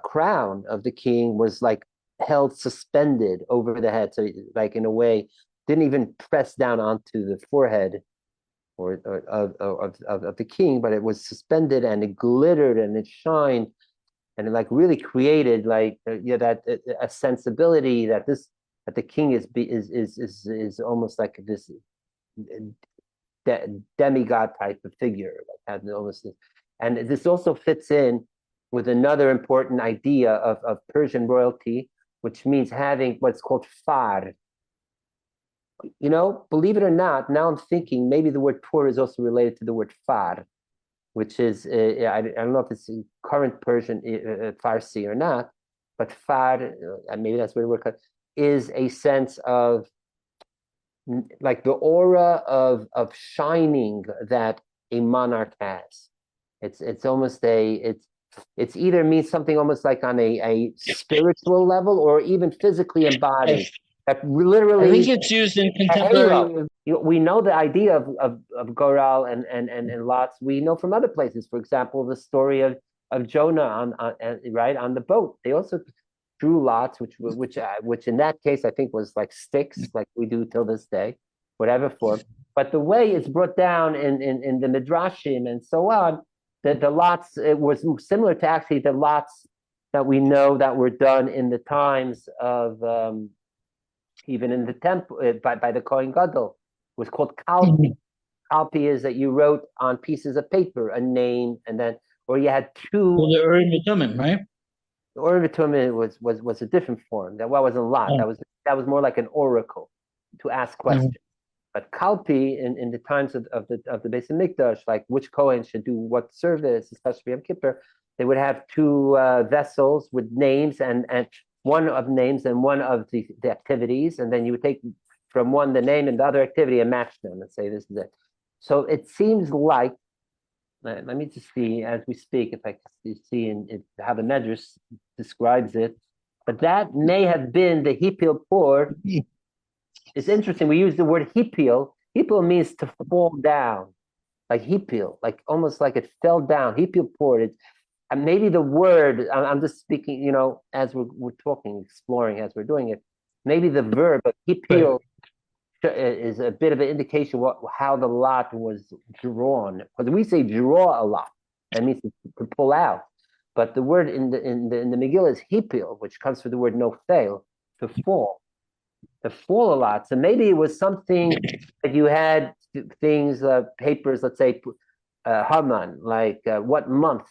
crown of the king was like held suspended over the head, so like in a way didn't even press down onto the forehead of the king, but it was suspended and it glittered and it shined and it like really created like that a sensibility that the king is almost like this demigod type of figure, like had almost this. And this also fits in with another important idea of Persian royalty, which means having what's called far. Believe it or not, now I'm thinking maybe the word poor is also related to the word far, which is, I don't know if it's current Persian, Farsi or not, but far, maybe that's where the word comes, is a sense of like the aura of shining that a monarch has. It's almost it's either means something almost like on a spiritual level or even physically embodied. That literally, I think it's used in contemporary. We know the idea of Goral and lots. We know from other places. For example, the story of Jonah on the boat. They also drew lots, which in that case I think was like sticks, like we do till this day, whatever form. But the way it's brought down in the midrashim and so on, that the lots, it was similar to actually the lots that we know that were done in the times of even in the temple by the Kohen Gadol, was called kalpi. Kalpi is that you wrote on pieces of paper a name, and then, or you had two. Well, the Urim Thummim, right? The Urim Thummim was a different form. That wasn't a lot. That was more like an oracle to ask questions. But kalpi in the times of the Beis Hamikdash, like which Kohen should do what service, especially Yom Kippur, they would have two vessels with names and one of names and one of the activities, and then you would take from one the name and the other activity and match them and say this is it. So it seems like, let me just see as we speak if I can see how the Medrash describes it, but that may have been the hipil por. It's interesting. We use the word hipil. Hipil means to fall down, like hipil, like almost like it fell down. Hipil por. And maybe the word, I'm just speaking, as we're talking, exploring as we're doing it. Maybe the verb of hipil is a bit of an indication how the lot was drawn. Because we say draw a lot, that means to pull out. But the word in the Megillah is hipil, which comes from the word no fail, to fall a lot. So maybe it was something that you had things, papers, let's say, Haman, like what month,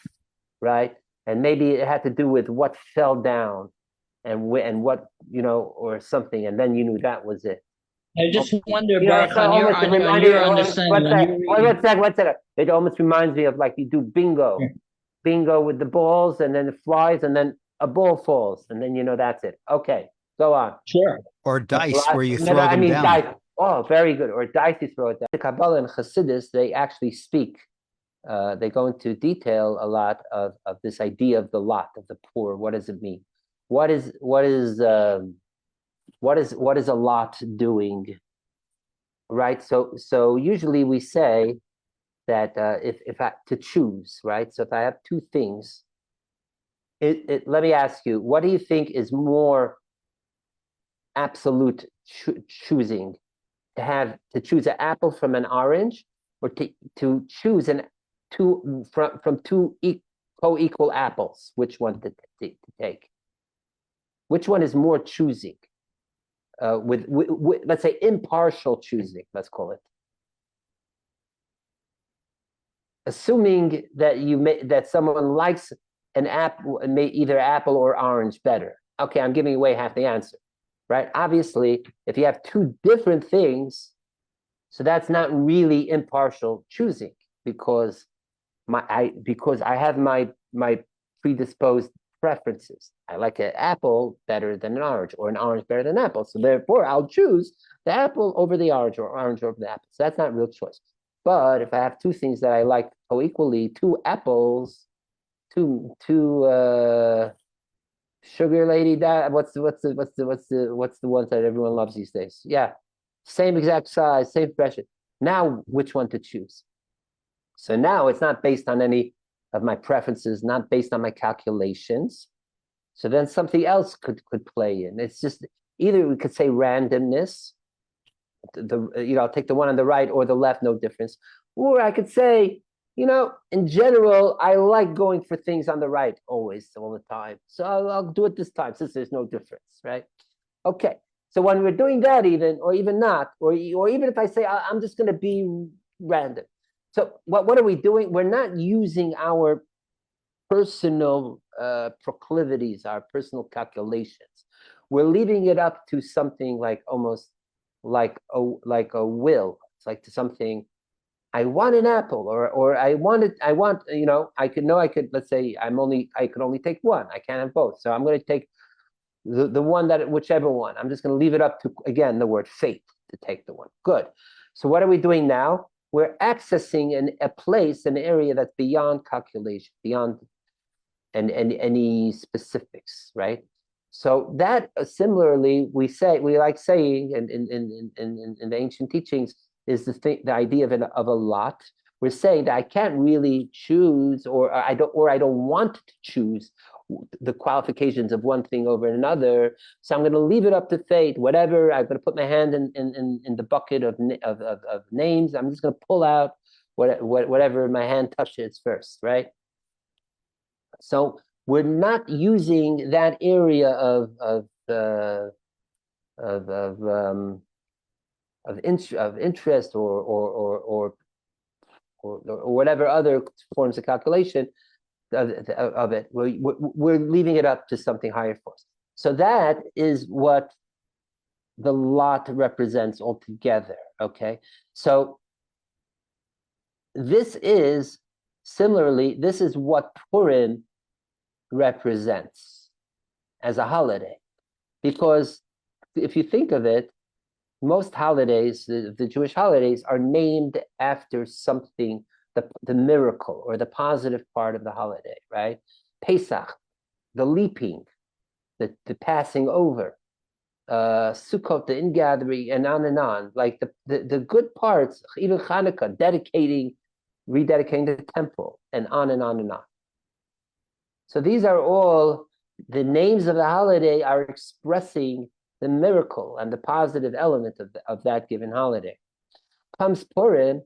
right? And maybe it had to do with what fell down and what, or something. And then you knew that was it. I just wonder, Baruch, on your understanding. One second. It almost reminds me of like you do bingo. Bingo with the balls and then it flies and then a ball falls and then that's it. Okay, go on. Sure. Or dice where you throw them down. Dice. Oh, very good. Or dice you throw it down. The Kabbalah and Chassidus, they actually speak. They go into detail a lot of this idea of the lot of the poor. What does it mean? What is a lot doing? Right. So usually we say that if I to choose, right? So if I have two things, let me ask you, what do you think is more absolute choosing? To choose an apple from an orange, or to choose from two co-equal apples? Which one to take? Which one is more choosing? With let's say impartial choosing, let's call it. Assuming that that someone likes an apple, either apple or orange better. Okay, I'm giving away half the answer, right? Obviously, if you have two different things, so that's not really impartial choosing because I have my predisposed preferences. I like an apple better than an orange, or an orange better than an apple. So therefore, I'll choose the apple over the orange, or orange over the apple. So that's not real choice. But if I have two things that I like co-equally, two apples, two sugar lady, what's the ones that everyone loves these days? Yeah, same exact size, same pressure. Now, which one to choose? So now it's not based on any of my preferences, not based on my calculations. So then something else could play in. It's just either we could say randomness, I'll take the one on the right or the left, no difference. Or I could say, in general, I like going for things on the right always, all the time. So I'll do it this time since there's no difference, right? Okay. So when we're doing that or even not, or even if I say I'm just going to be random. So what are we doing? We're not using our personal proclivities, our personal calculations. We're leaving it up to something like almost like a will. It's like to something. I want an apple, or I could, let's say I could only take one. I can't have both. So I'm going to take the one whichever one. I'm just going to leave it up to, again, the word fate to take the one. Good. So what are we doing now? We're accessing a place, an area that's beyond calculation, beyond any specifics, right? So that similarly, we like saying in the ancient teachings is the idea of a lot. We're saying that I can't really choose, or I don't want to choose the qualifications of one thing over another. So I'm going to leave it up to fate. Whatever, I'm going to put my hand in the bucket of names. I'm just going to pull out whatever my hand touches first, right? So we're not using that area of interest or whatever other forms of calculation of it. We're leaving it up to something higher for us. So that is what the lot represents altogether. Okay, so this is what Purim represents as a holiday, because if you think of it, most holidays, the Jewish holidays, are named after something, the miracle or the positive part of the holiday, right? Pesach, the leaping, the passing over, Sukkot, the ingathering, and on, like the good parts, even Hanukkah, rededicating the temple, and on and on and on. So these are all the names of the holiday are expressing the miracle and the positive element of that given holiday. Comes Purim,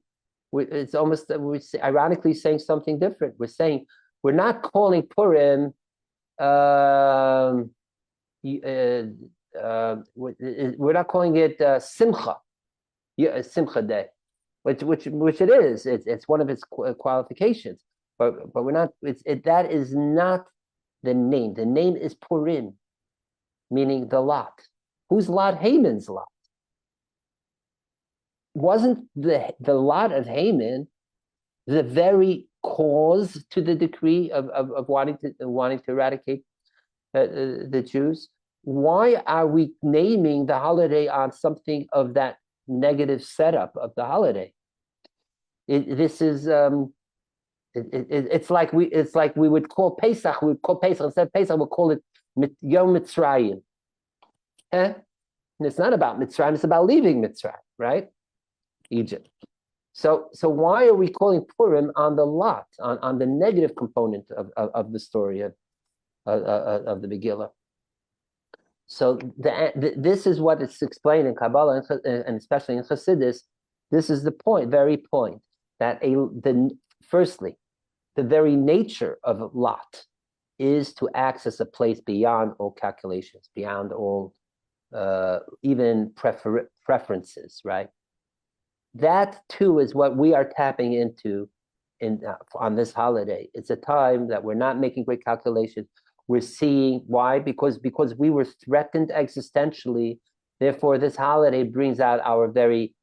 it's almost, we're ironically saying something different. We're saying we're not calling Purim we're not calling it Simcha, Simcha Day, which it is. It's one of its qualifications, but we're not. That is not the name. The name is Purim, meaning the lot. Whose lot? Haman's lot. Wasn't the lot of Haman the very cause to the decree of wanting to eradicate the Jews? Why are we naming the holiday on something of that negative setup of the holiday? It's like we would call Pesach. We would call Pesach instead of Pesach. We'll call it Yom Mitzrayim. And it's not about Mitzrayim. It's about leaving Mitzrayim, right? Egypt. So why are we calling Purim on the lot, on the negative component of the story of the Megillah? So this is what it's explained in Kabbalah and especially in Chassidus. This is the very point that firstly, the very nature of lot is to access a place beyond all calculations, beyond all even preferences, right? That too is what we are tapping into on this holiday. It's a time that we're not making great calculations. We're seeing why? Because we were threatened existentially. Therefore, this holiday brings out our very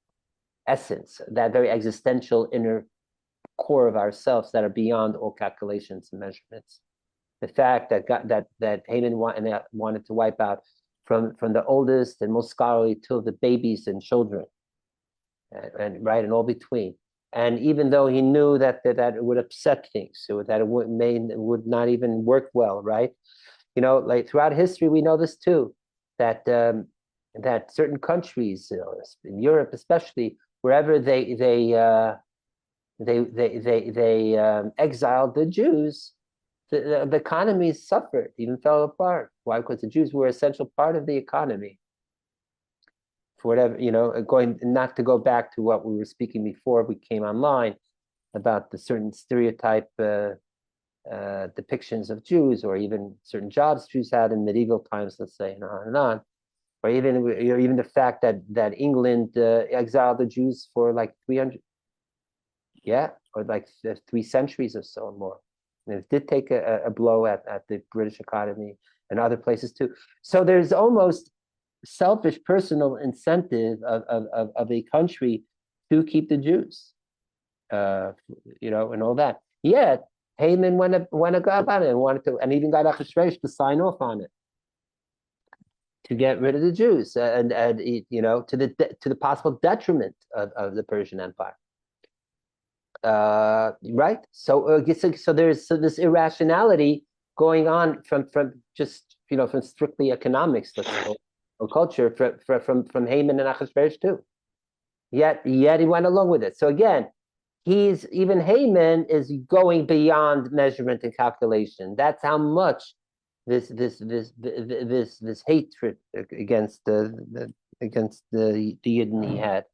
essence, that very existential inner core of ourselves that are beyond all calculations and measurements. The fact that Haman wanted to wipe out from the oldest and most scholarly till the babies and children, and all between. And even though he knew that it would upset things, so that it would not even work well, right? Like throughout history, we know this too, that certain countries, in Europe especially, wherever they they exiled the Jews, the economy suffered, even fell apart. Why? Because the Jews were an essential part of the economy. For whatever, not to go back to what we were speaking before we came online about the certain stereotype depictions of Jews, or even certain jobs Jews had in medieval times, let's say, and on and on. Or even the fact that England exiled the Jews for like 300, or like 3 centuries or so or more. And it did take a blow at the British economy and other places too. So there's almost selfish personal incentive of a country to keep the Jews, and all that. Yet Haman went about it and wanted to, and even got Achashverosh to sign off on it to get rid of the Jews, and to the possible detriment of the Persian Empire. Right? So there's this irrationality going on from just from strictly economics, let's say, or culture, from Haman and Achashverosh too. Yet he went along with it. So again, even Haman is going beyond measurement and calculation. That's how much this hatred against the Yidden he had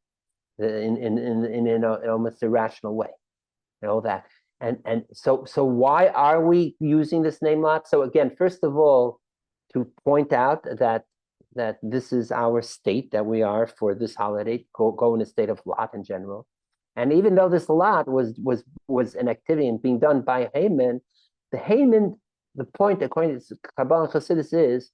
in an almost irrational way, and all that. And so why are we using this name Lot? So again, first of all, to point out that this is our state that we are for this holiday, go in a state of Lot in general. And even though this Lot was an activity and being done by Haman, the point according to Kabbalah and Chassidus is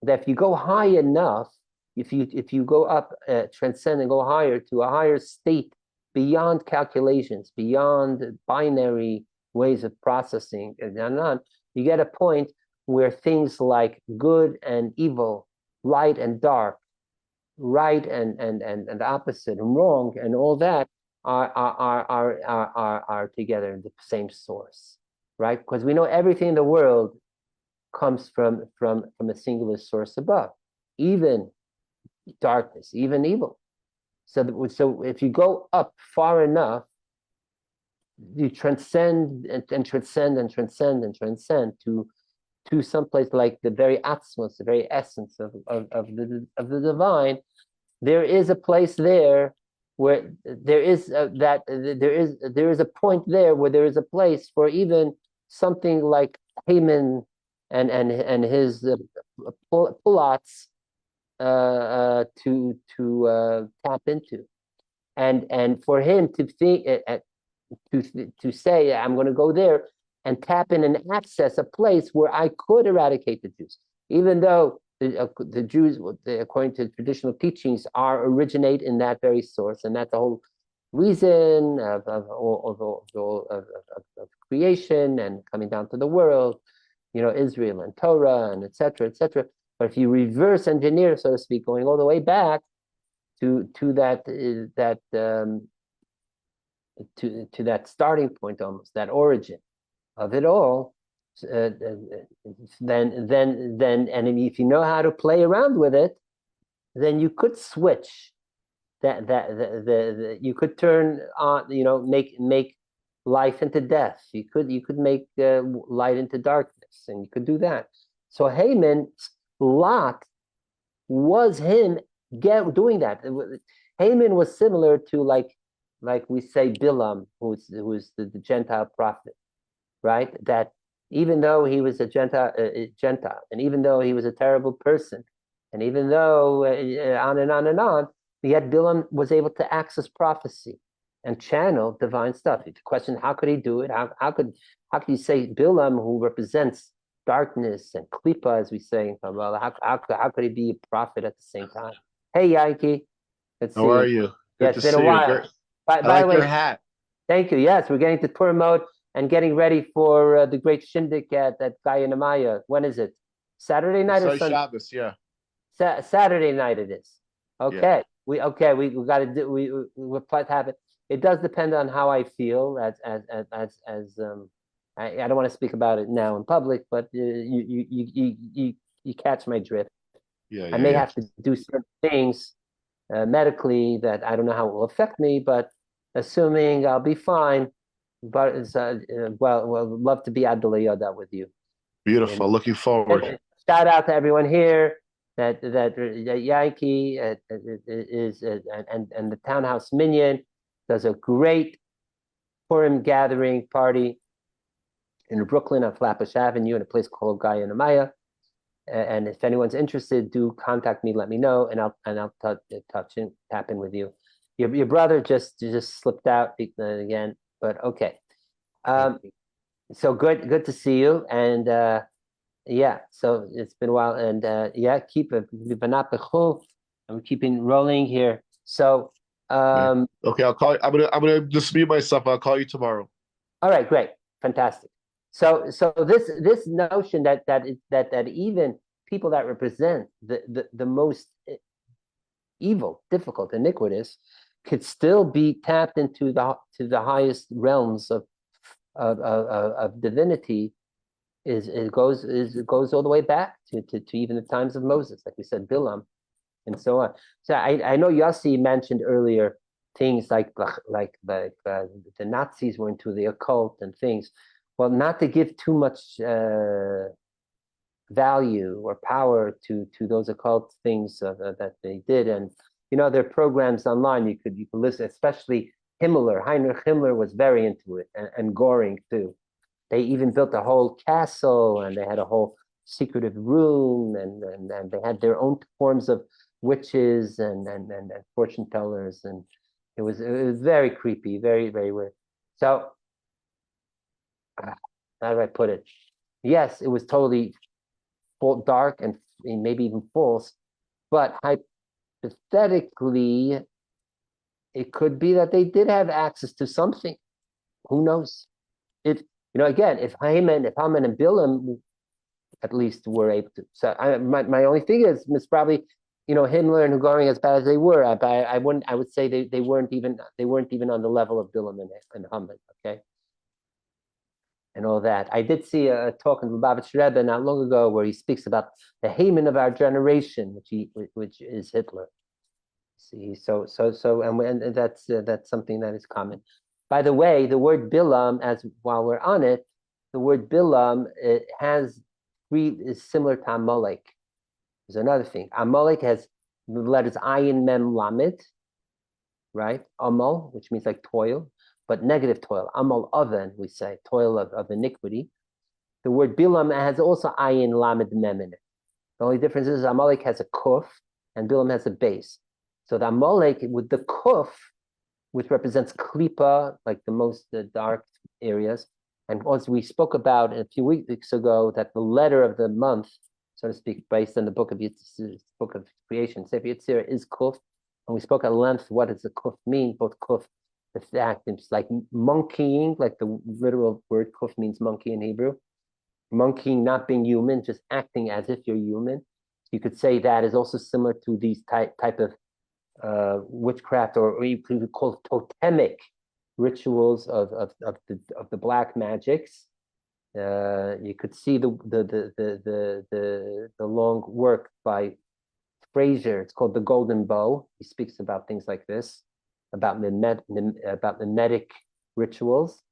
that if you go high enough, if you go up, transcend and go higher to a higher state beyond calculations, beyond binary ways of processing, and on, you get a point where things like good and evil, light and dark, right and opposite, and wrong, and all that are together in the same source, right? Because we know everything in the world comes from a singular source above, even darkness, even evil. So if you go up far enough, you transcend and transcend and transcend and transcend to someplace like the very atmos, the very essence of the divine. There is a place there where there is a point there where there is a place for even something like Haman and his pull-outs to tap into, and for him to think to say, I'm going to go there and tap in and access a place where I could eradicate the Jews, even though the Jews, according to traditional teachings, originate in that very source, and that's the whole reason of creation and coming down to the world, Israel and Torah and etc. etc. But if you reverse engineer, so to speak, going all the way back to that starting point, almost that origin of it all, then and if you know how to play around with it, then you could switch you could turn on, make life into death. You could make light into darkness, and you could do that. So Haman, Lot was him doing that. Haman was similar to like we say Bilam, who's the Gentile prophet, right? That even though he was a Gentile, and even though he was a terrible person, and even though on and on and on, yet Bilam was able to access prophecy and channel divine stuff. The question: how could he do it? How could you say Bilam, who represents darkness and klipa, as we say in Kabbalah, how could he be a prophet at the same time? Hey, Yankee, let's see. How are you? Yeah, it's been a while. By the way, your hat. Thank you. Yes, we're getting to Purim mode and getting ready for the great shindig at Gaya Namaya. When is it? Saturday night or Sunday? Shabbos, yeah. Saturday night it is. Okay. Yeah. We got to do. We're to have it. It does depend on how I feel. I don't want to speak about it now in public, but you catch my drift. Yeah. I may have to do certain things medically that I don't know how it will affect me, but assuming I'll be fine. But it's well, love to be Adonai Yoda with you. Beautiful. And Looking forward. shout out to everyone here. That Yankee is and the Townhouse Minion does a great Purim gathering party in Brooklyn on Flatbush Avenue in a place called Gaia Namaya. And if anyone's interested, do contact me. Let me know, and I'll tap in with you. Your brother just slipped out again, but okay. So good to see you, and yeah. So it's been a while, and yeah, keep it. I'm keeping rolling here. So okay, I'll call you. I'm gonna just mute myself. I'll call you tomorrow. All right, great, fantastic. So this notion that even people that represent the most evil, difficult, iniquitous, could still be tapped into the highest realms of divinity it goes all the way back to even the times of Moses, like we said, Bilam, and so on. So I know Yossi mentioned earlier things like the Nazis were into the occult and things. Well, not to give too much value or power to those occult things that they did, and there are programs online you could listen, especially Himmler. Heinrich Himmler was very into it, and Göring too. They even built a whole castle, and they had a whole secretive room, and they had their own forms of witches and fortune tellers, and it was very creepy, very, very weird. So how do I put it? Yes, it was totally dark and maybe even false, but hypothetically, it could be that they did have access to something. Who knows? If again, if Haman and Bilam at least were able to. So my only thing is, probably, Himmler and Göring, as bad as they were, I would say they weren't even on the level of Bilam and Haman. Okay. And all that. I did see a talk in Lubavitch Rebbe not long ago where he speaks about the Haman of our generation, which is Hitler. See, so and that's something that is common. By the way, the word Bilam, while we're on it, the word Bilam is similar to Amalek. There's another thing. Amalek has the letters Ayin Mem Lamed, right? Amal, which means like toil, but negative toil. Amal oven, we say, toil of iniquity. The word Bilam has also Ayin Lamed Mem in it. The only difference is Amalek has a kuf and Bilam has a base. So the Amalek with the kuf, which represents klipa, like the dark areas, and also we spoke about a few weeks ago that the letter of the month, so to speak, based on the book of creation, Sefer Yetzirah, is kuf, and we spoke at length what does the kuf mean. Both kuf, the fact it's like monkeying, like the literal word kuf means monkey in Hebrew. Monkeying, not being human, just acting as if you're human. You could say that is also similar to these type of witchcraft, or you could call totemic rituals of the black magics. You could see the long work by Fraser. It's called The Golden Bow. He speaks about things like this, about mimetic rituals,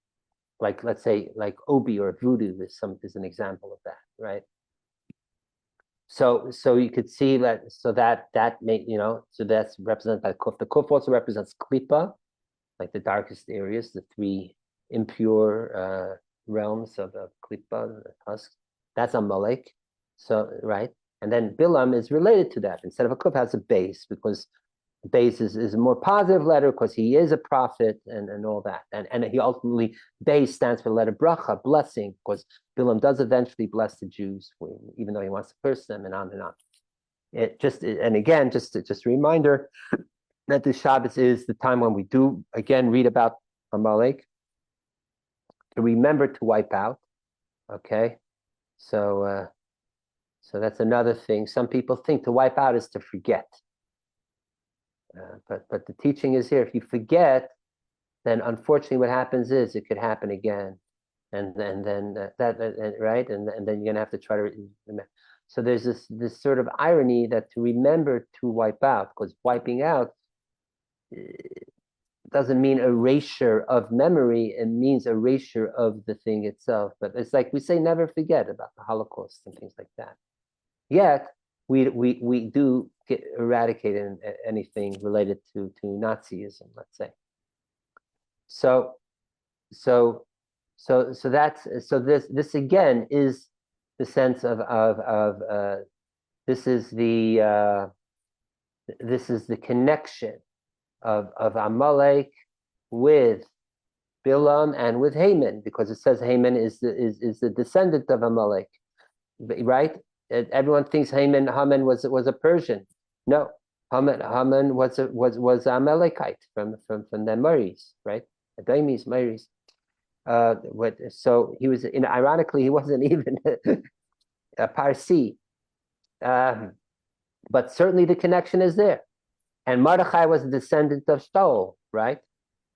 like, let's say, like Obi or voodoo is an example of that, right? So you could see that. So that may, so that's represented by kuf. The kuf also represents klipa, like the darkest areas, the three impure realms of klipa, the husk. That's Amalek. So right, and then Bilam is related to that. Instead of a kuf, has a base, because base is a more positive letter because he is a prophet and all that. And he ultimately, base stands for the letter bracha, blessing, because Bilam does eventually bless the Jews, even though he wants to curse them, and on and on. And again, just a reminder that the Shabbos is the time when we do, again, read about Amalek, to remember to wipe out, okay? So that's another thing. Some people think to wipe out is to forget. But the teaching is here. If you forget, then unfortunately what happens is it could happen again, and then right, and then you're gonna have to try to remember. So there's this sort of irony that to remember to wipe out, because wiping out doesn't mean erasure of memory, it means erasure of the thing itself. But it's like we say, never forget about the Holocaust and things like that. Yet we do get eradicated anything related to Nazism, let's say. So this again is the sense of this is the connection of Amalek with Bilam and with Haman, because it says Haman is the descendant of Amalek, right? Everyone thinks Haman was a Persian. No, Haman was Amalekite from the Maris, right? Adaimis, Maris. So he was, ironically, he wasn't even a Parsi, but certainly the connection is there. And Mordechai was a descendant of Shaul, right?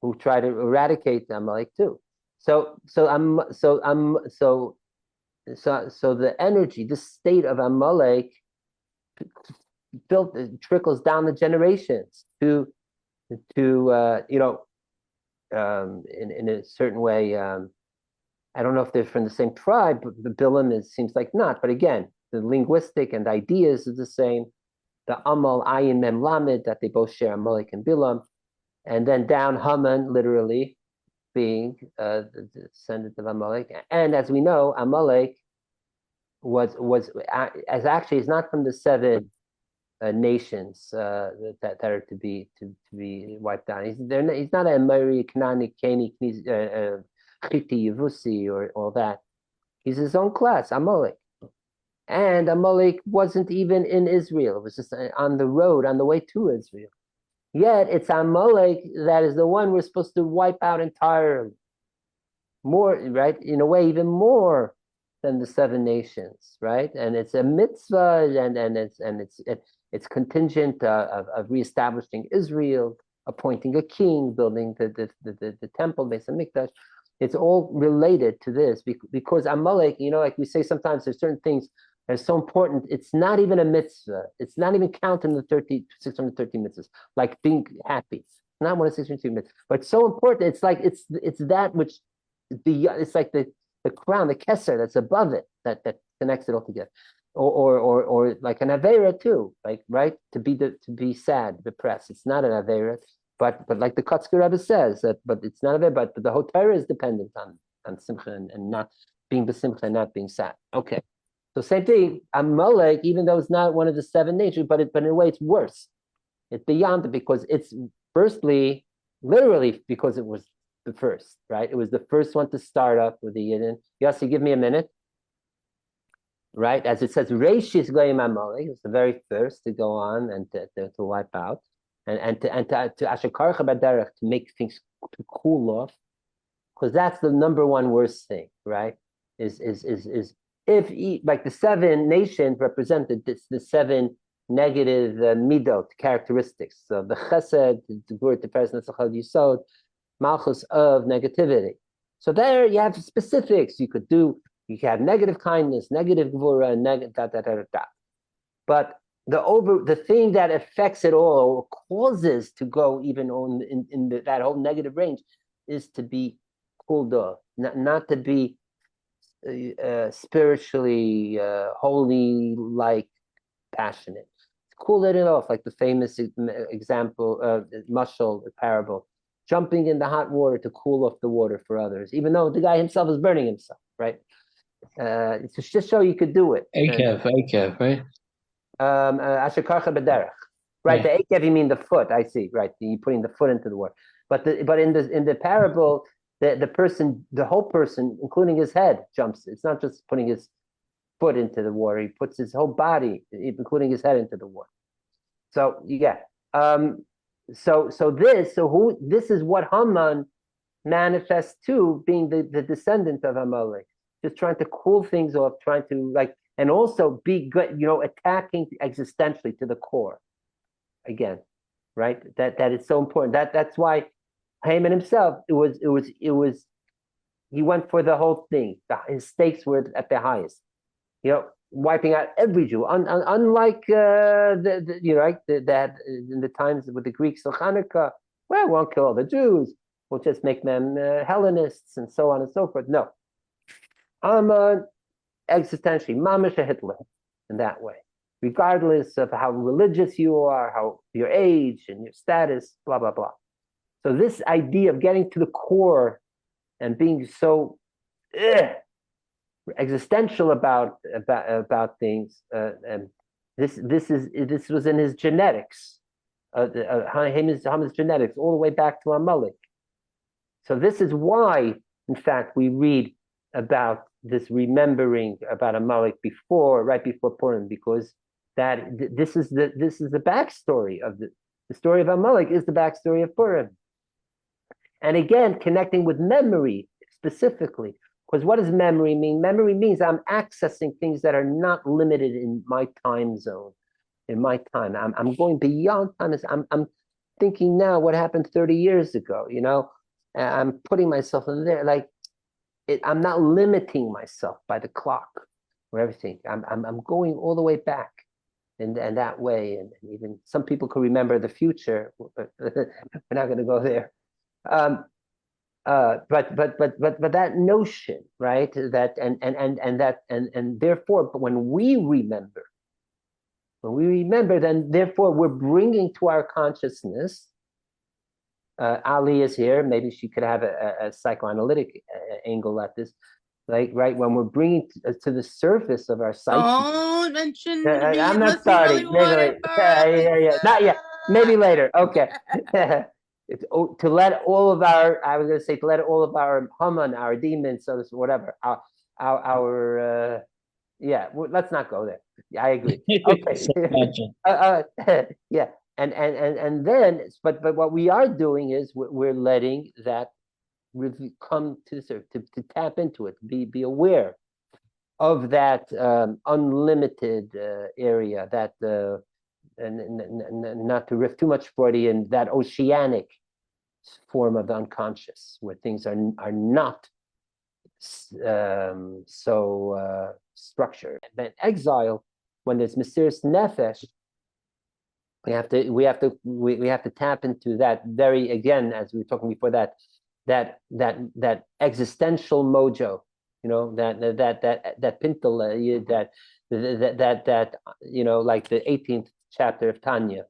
Who tried to eradicate Amalek too. So the energy, this state of Amalek, trickles down the generations to in a certain way. I don't know if they're from the same tribe, but the Bilam seems like not. But again, the linguistic and the ideas is the same. The Amal, Ayin, Mem, Lamed, that they both share Amalek and Bilam. And then down Haman, literally being the descendant of Amalek. And as we know, Amalek was actually is not from the seven nations that are to be wiped out. He's not a Amori, Kanani, Keni, Chiti, Yevusi, or all that. He's his own class, Amalek. And Amalek wasn't even in Israel. It was just on the road, on the way to Israel. Yet it's Amalek that is the one we're supposed to wipe out entirely. More, right? In a way, even more than the seven nations, right? And it's a mitzvah, and it's contingent of reestablishing Israel, appointing a king, building the temple, Beis Hamikdash. It's all related to this because Amalek, like we say sometimes, there's certain things that are so important. It's not even a mitzvah. It's not even counted in the 613 mitzvahs, like being happy. It's not one of 613 mitzvahs, but it's so important. It's like it's that which it's like the crown, the keser that's above it that connects it all together. Or like an avera too, like, right, to be sad, depressed. It's not an avera, but like the Kotzker Rebbe says that, but it's not avera. But the whole Torah is dependent on simcha and not being besimcha and not being sad. Okay, so same thing. Amalek, even though it's not one of the seven nations, but in a way it's worse. It's beyond it because it's firstly, literally, because it was the first, right? It was the first one to start up with the Yidden. Yossi, give me a minute. Right, as it says, Reishis Goyim Amalek, it's the very first to go on and to wipe out, and to Ashakarcha Baderech, to make things to cool off, because that's the number one worst thing, right? Is if like the seven nations represented the seven negative midot characteristics, so the Chesed, the Gur, the Tiferes, Netzachal, Yisod, Malchus of negativity. So there you have specifics you could do. You have negative kindness, negative gvura, negative But the thing that affects it all, or causes to go even on in that whole negative range, is to be cooled off, not to be spiritually holy, like passionate. Cool it off, like the famous example, mashal, the parable, jumping in the hot water to cool off the water for others, even though the guy himself is burning himself, right? To just show you could do it. Akev, right? Ashakarcha B'derech. Right, yeah. The Akev, you mean the foot, I see, right, you putting the foot into the water. But in the parable, the whole person, including his head, jumps. It's not just putting his foot into the water, he puts his whole body, including his head, into the water. So, yeah. This is what Haman manifests to, being the descendant of Amalek. Just trying to cool things off, trying to and also be good, attacking existentially to the core. Again, right? That is so important. That's why Haman himself, he went for the whole thing. His stakes were at the highest. Wiping out every Jew. Unlike that in the times with the Greeks, Hanukkah, Well, we won't kill all the Jews. We'll just make them Hellenists and so on and so forth. No. I'm existentially mamish a Hitler in that way, regardless of how religious you are, how your age and your status, blah, blah, blah. So this idea of getting to the core and being so existential about things, and this was in his genetics, his genetics, all the way back to Amalek. So this is why, in fact, we read about this remembering about Amalek right before Purim, because this is the backstory of the story of Amalek is the backstory of Purim. And again, connecting with memory specifically, because what does memory mean? Memory means I'm accessing things that are not limited in my time zone, in my time. I'm going beyond time. I'm thinking now what happened 30 years ago, I'm putting myself in there. Like I'm not limiting myself by the clock or everything. I'm going all the way back and that way. And even some people can remember the future, but we're not going to go there. But that notion, right? That and therefore, but when we remember, then therefore we're bringing to our consciousness. Ali is here. Maybe she could have a psychoanalytic angle at this, like right when we're bringing to the surface of our psyche. Don't mention me I'm not unless you starting. really Yeah. Not yet. Maybe later. Okay. To let all of our, I was going to say, to let all of our Haman, our demons, so whatever, yeah, let's not go there. Yeah, I agree. Okay. Yeah, and then, but what we are doing is we're letting that come to the surface, to tap into it, be aware of that unlimited area, that and not to riff too much Freudian, that oceanic form of the unconscious, where things are not so structured. But exile, when there's Mesiras Nefesh, we have to tap into that very, again, as we were talking before, that existential mojo, that pintala, that like the 18th chapter of Tanya,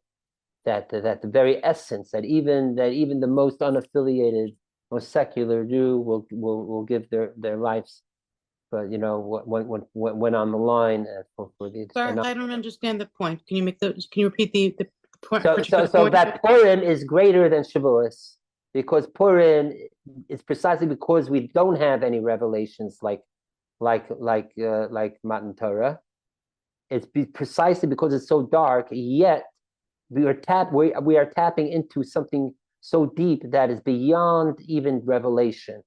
that the very essence, that even the most unaffiliated, most secular Jew will give their lives, but when on the line for the. Sir, I don't understand the point. Can you repeat the point? So that Purim is greater than Shavuos, because Purim is precisely because we don't have any revelations like Matan Torah. It's precisely because it's so dark, yet we are tapping into something so deep that is beyond even revelation.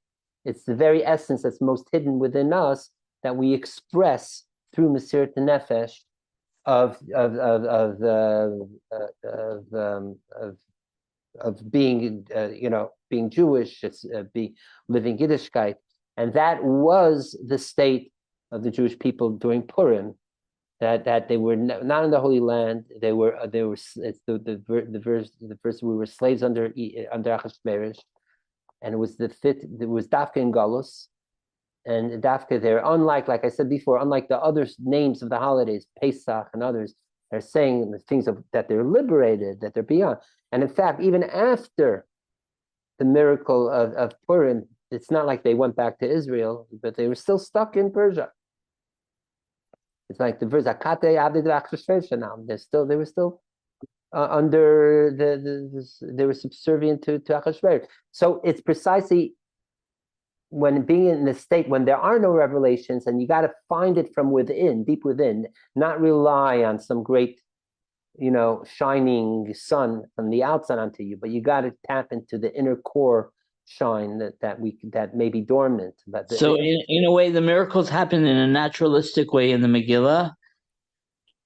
It's the very essence that's most hidden within us that we express through Mesiras Nefesh of being being Jewish, living Yiddishkeit, and that was the state of the Jewish people during Purim. That they were not in the Holy Land. They were. It's the verse. We were slaves under Achashverosh, and it was Dafka in Galus, and Dafka there. Unlike, like I said before, unlike the other names of the holidays, Pesach and others, they're saying the things that they're liberated, that they're beyond. And in fact, even after the miracle of Purim, it's not like they went back to Israel, but they were still stuck in Persia. It's like the verse Akate Abed now. They were still under they were subservient to Achashverosh. So it's precisely when being in the state when there are no revelations, and you got to find it from within, deep within, not rely on some great, shining sun from the outside onto you, but you got to tap into the inner core shine that may be dormant. But so in a way, the miracles happen in a naturalistic way in the Megillah,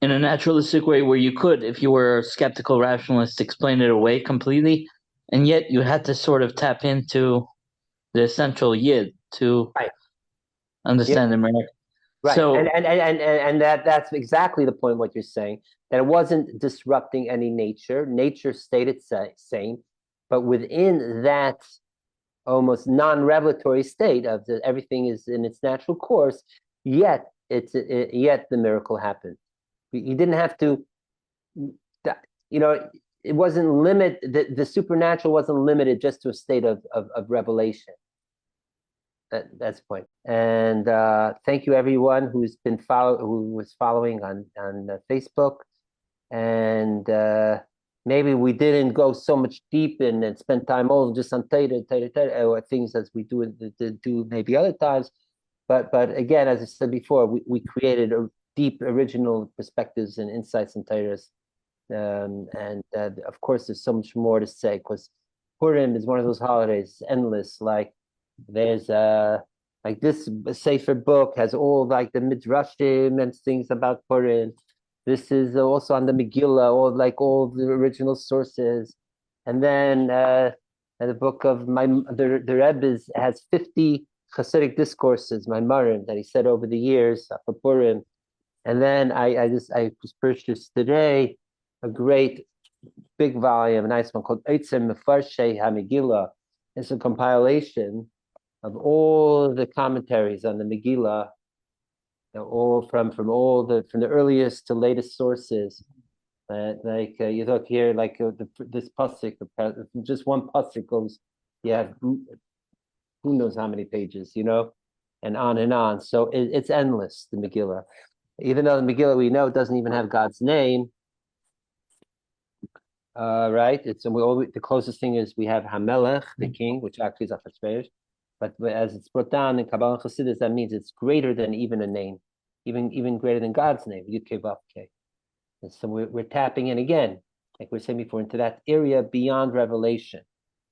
in a naturalistic way where you could, if you were a skeptical rationalist, explain it away completely, and yet you had to sort of tap into the essential Yid to understand the miracle. Right. So, and that's exactly the point what you're saying, that it wasn't disrupting any nature. Nature stayed its same. but within that almost non-revelatory state of everything is in its natural course, yet yet the miracle happened. You didn't have to, it wasn't the supernatural wasn't limited just to a state of revelation. That's the point. And thank you everyone who was following on Facebook. And maybe we didn't go so much deep in and spend time all just on Torah or things as we do maybe other times. But again, as I said before, we created a deep original perspectives and insights in Torah. And of course, there's so much more to say because Purim is one of those holidays, endless. Like there's like this Sefer book has all like the midrashim and things about Purim. This is also on the Megillah, all the original sources. And then the book of the Rebbe has 50 Hasidic discourses, my Marim, that he said over the years for Purim. And then I just purchased today a great big volume, a nice one called Eitzem Mefarshei HaMegillah. It's a compilation of all the commentaries on the Megillah, all from the earliest to latest sources. You look here, this pasuk, just one pasuk goes, who knows how many pages, and on and on. So it's endless, the Megillah. Even though the Megillah we know doesn't even have God's name, right? The closest thing is we have Hamelech, the king, which actually is Achashverosh. But as it's brought down in Kabbalah and Chassidus, that means it's greater than even a name, even greater than God's name, Yud-Kei Vav-Kei. And so we're tapping in again, like we were saying before, into that area beyond revelation,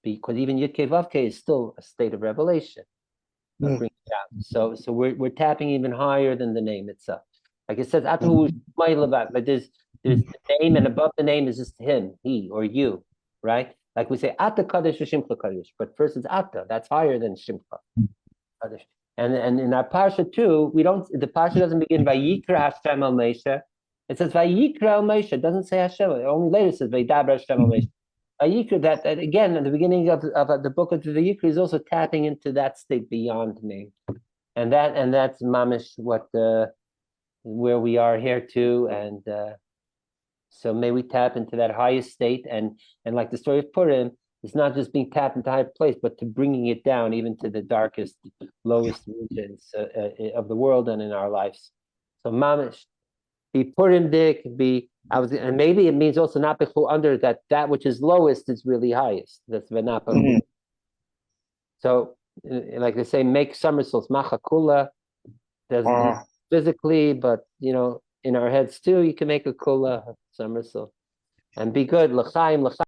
because even Yud-Kei Vav-Kei is still a state of revelation. So we're tapping even higher than the name itself. Like it says, but there's the name, and above the name is just him, he, or you, right? Like we say, Ata Kadosh Shimcha Kadosh, but first it's Ata, that's higher than Shimcha Kadosh. And in our Parsha too, the Parsha doesn't begin Vayikra Hashem al Moshe. It says Vayikra al Moshe, it doesn't say Hashem, it only later says Vaydaber Hashem al Moshe. Vayikra, that again, at the beginning of the book of the Vayikra is also tapping into that state beyond name. And that's mamish where we are here too, and so may we tap into that highest state, and like the story of Purim, it's not just being tapped into a higher place, but to bringing it down even to the darkest, lowest regions of the world and in our lives. So mamish, be Purim dik, and maybe it means also not before under that which is lowest is really highest. That's v'napa. So like they say, make somersaults, machakula, doesn't physically, but in our heads too, you can make a kula somersault and be good. L'chaim, l'chaim.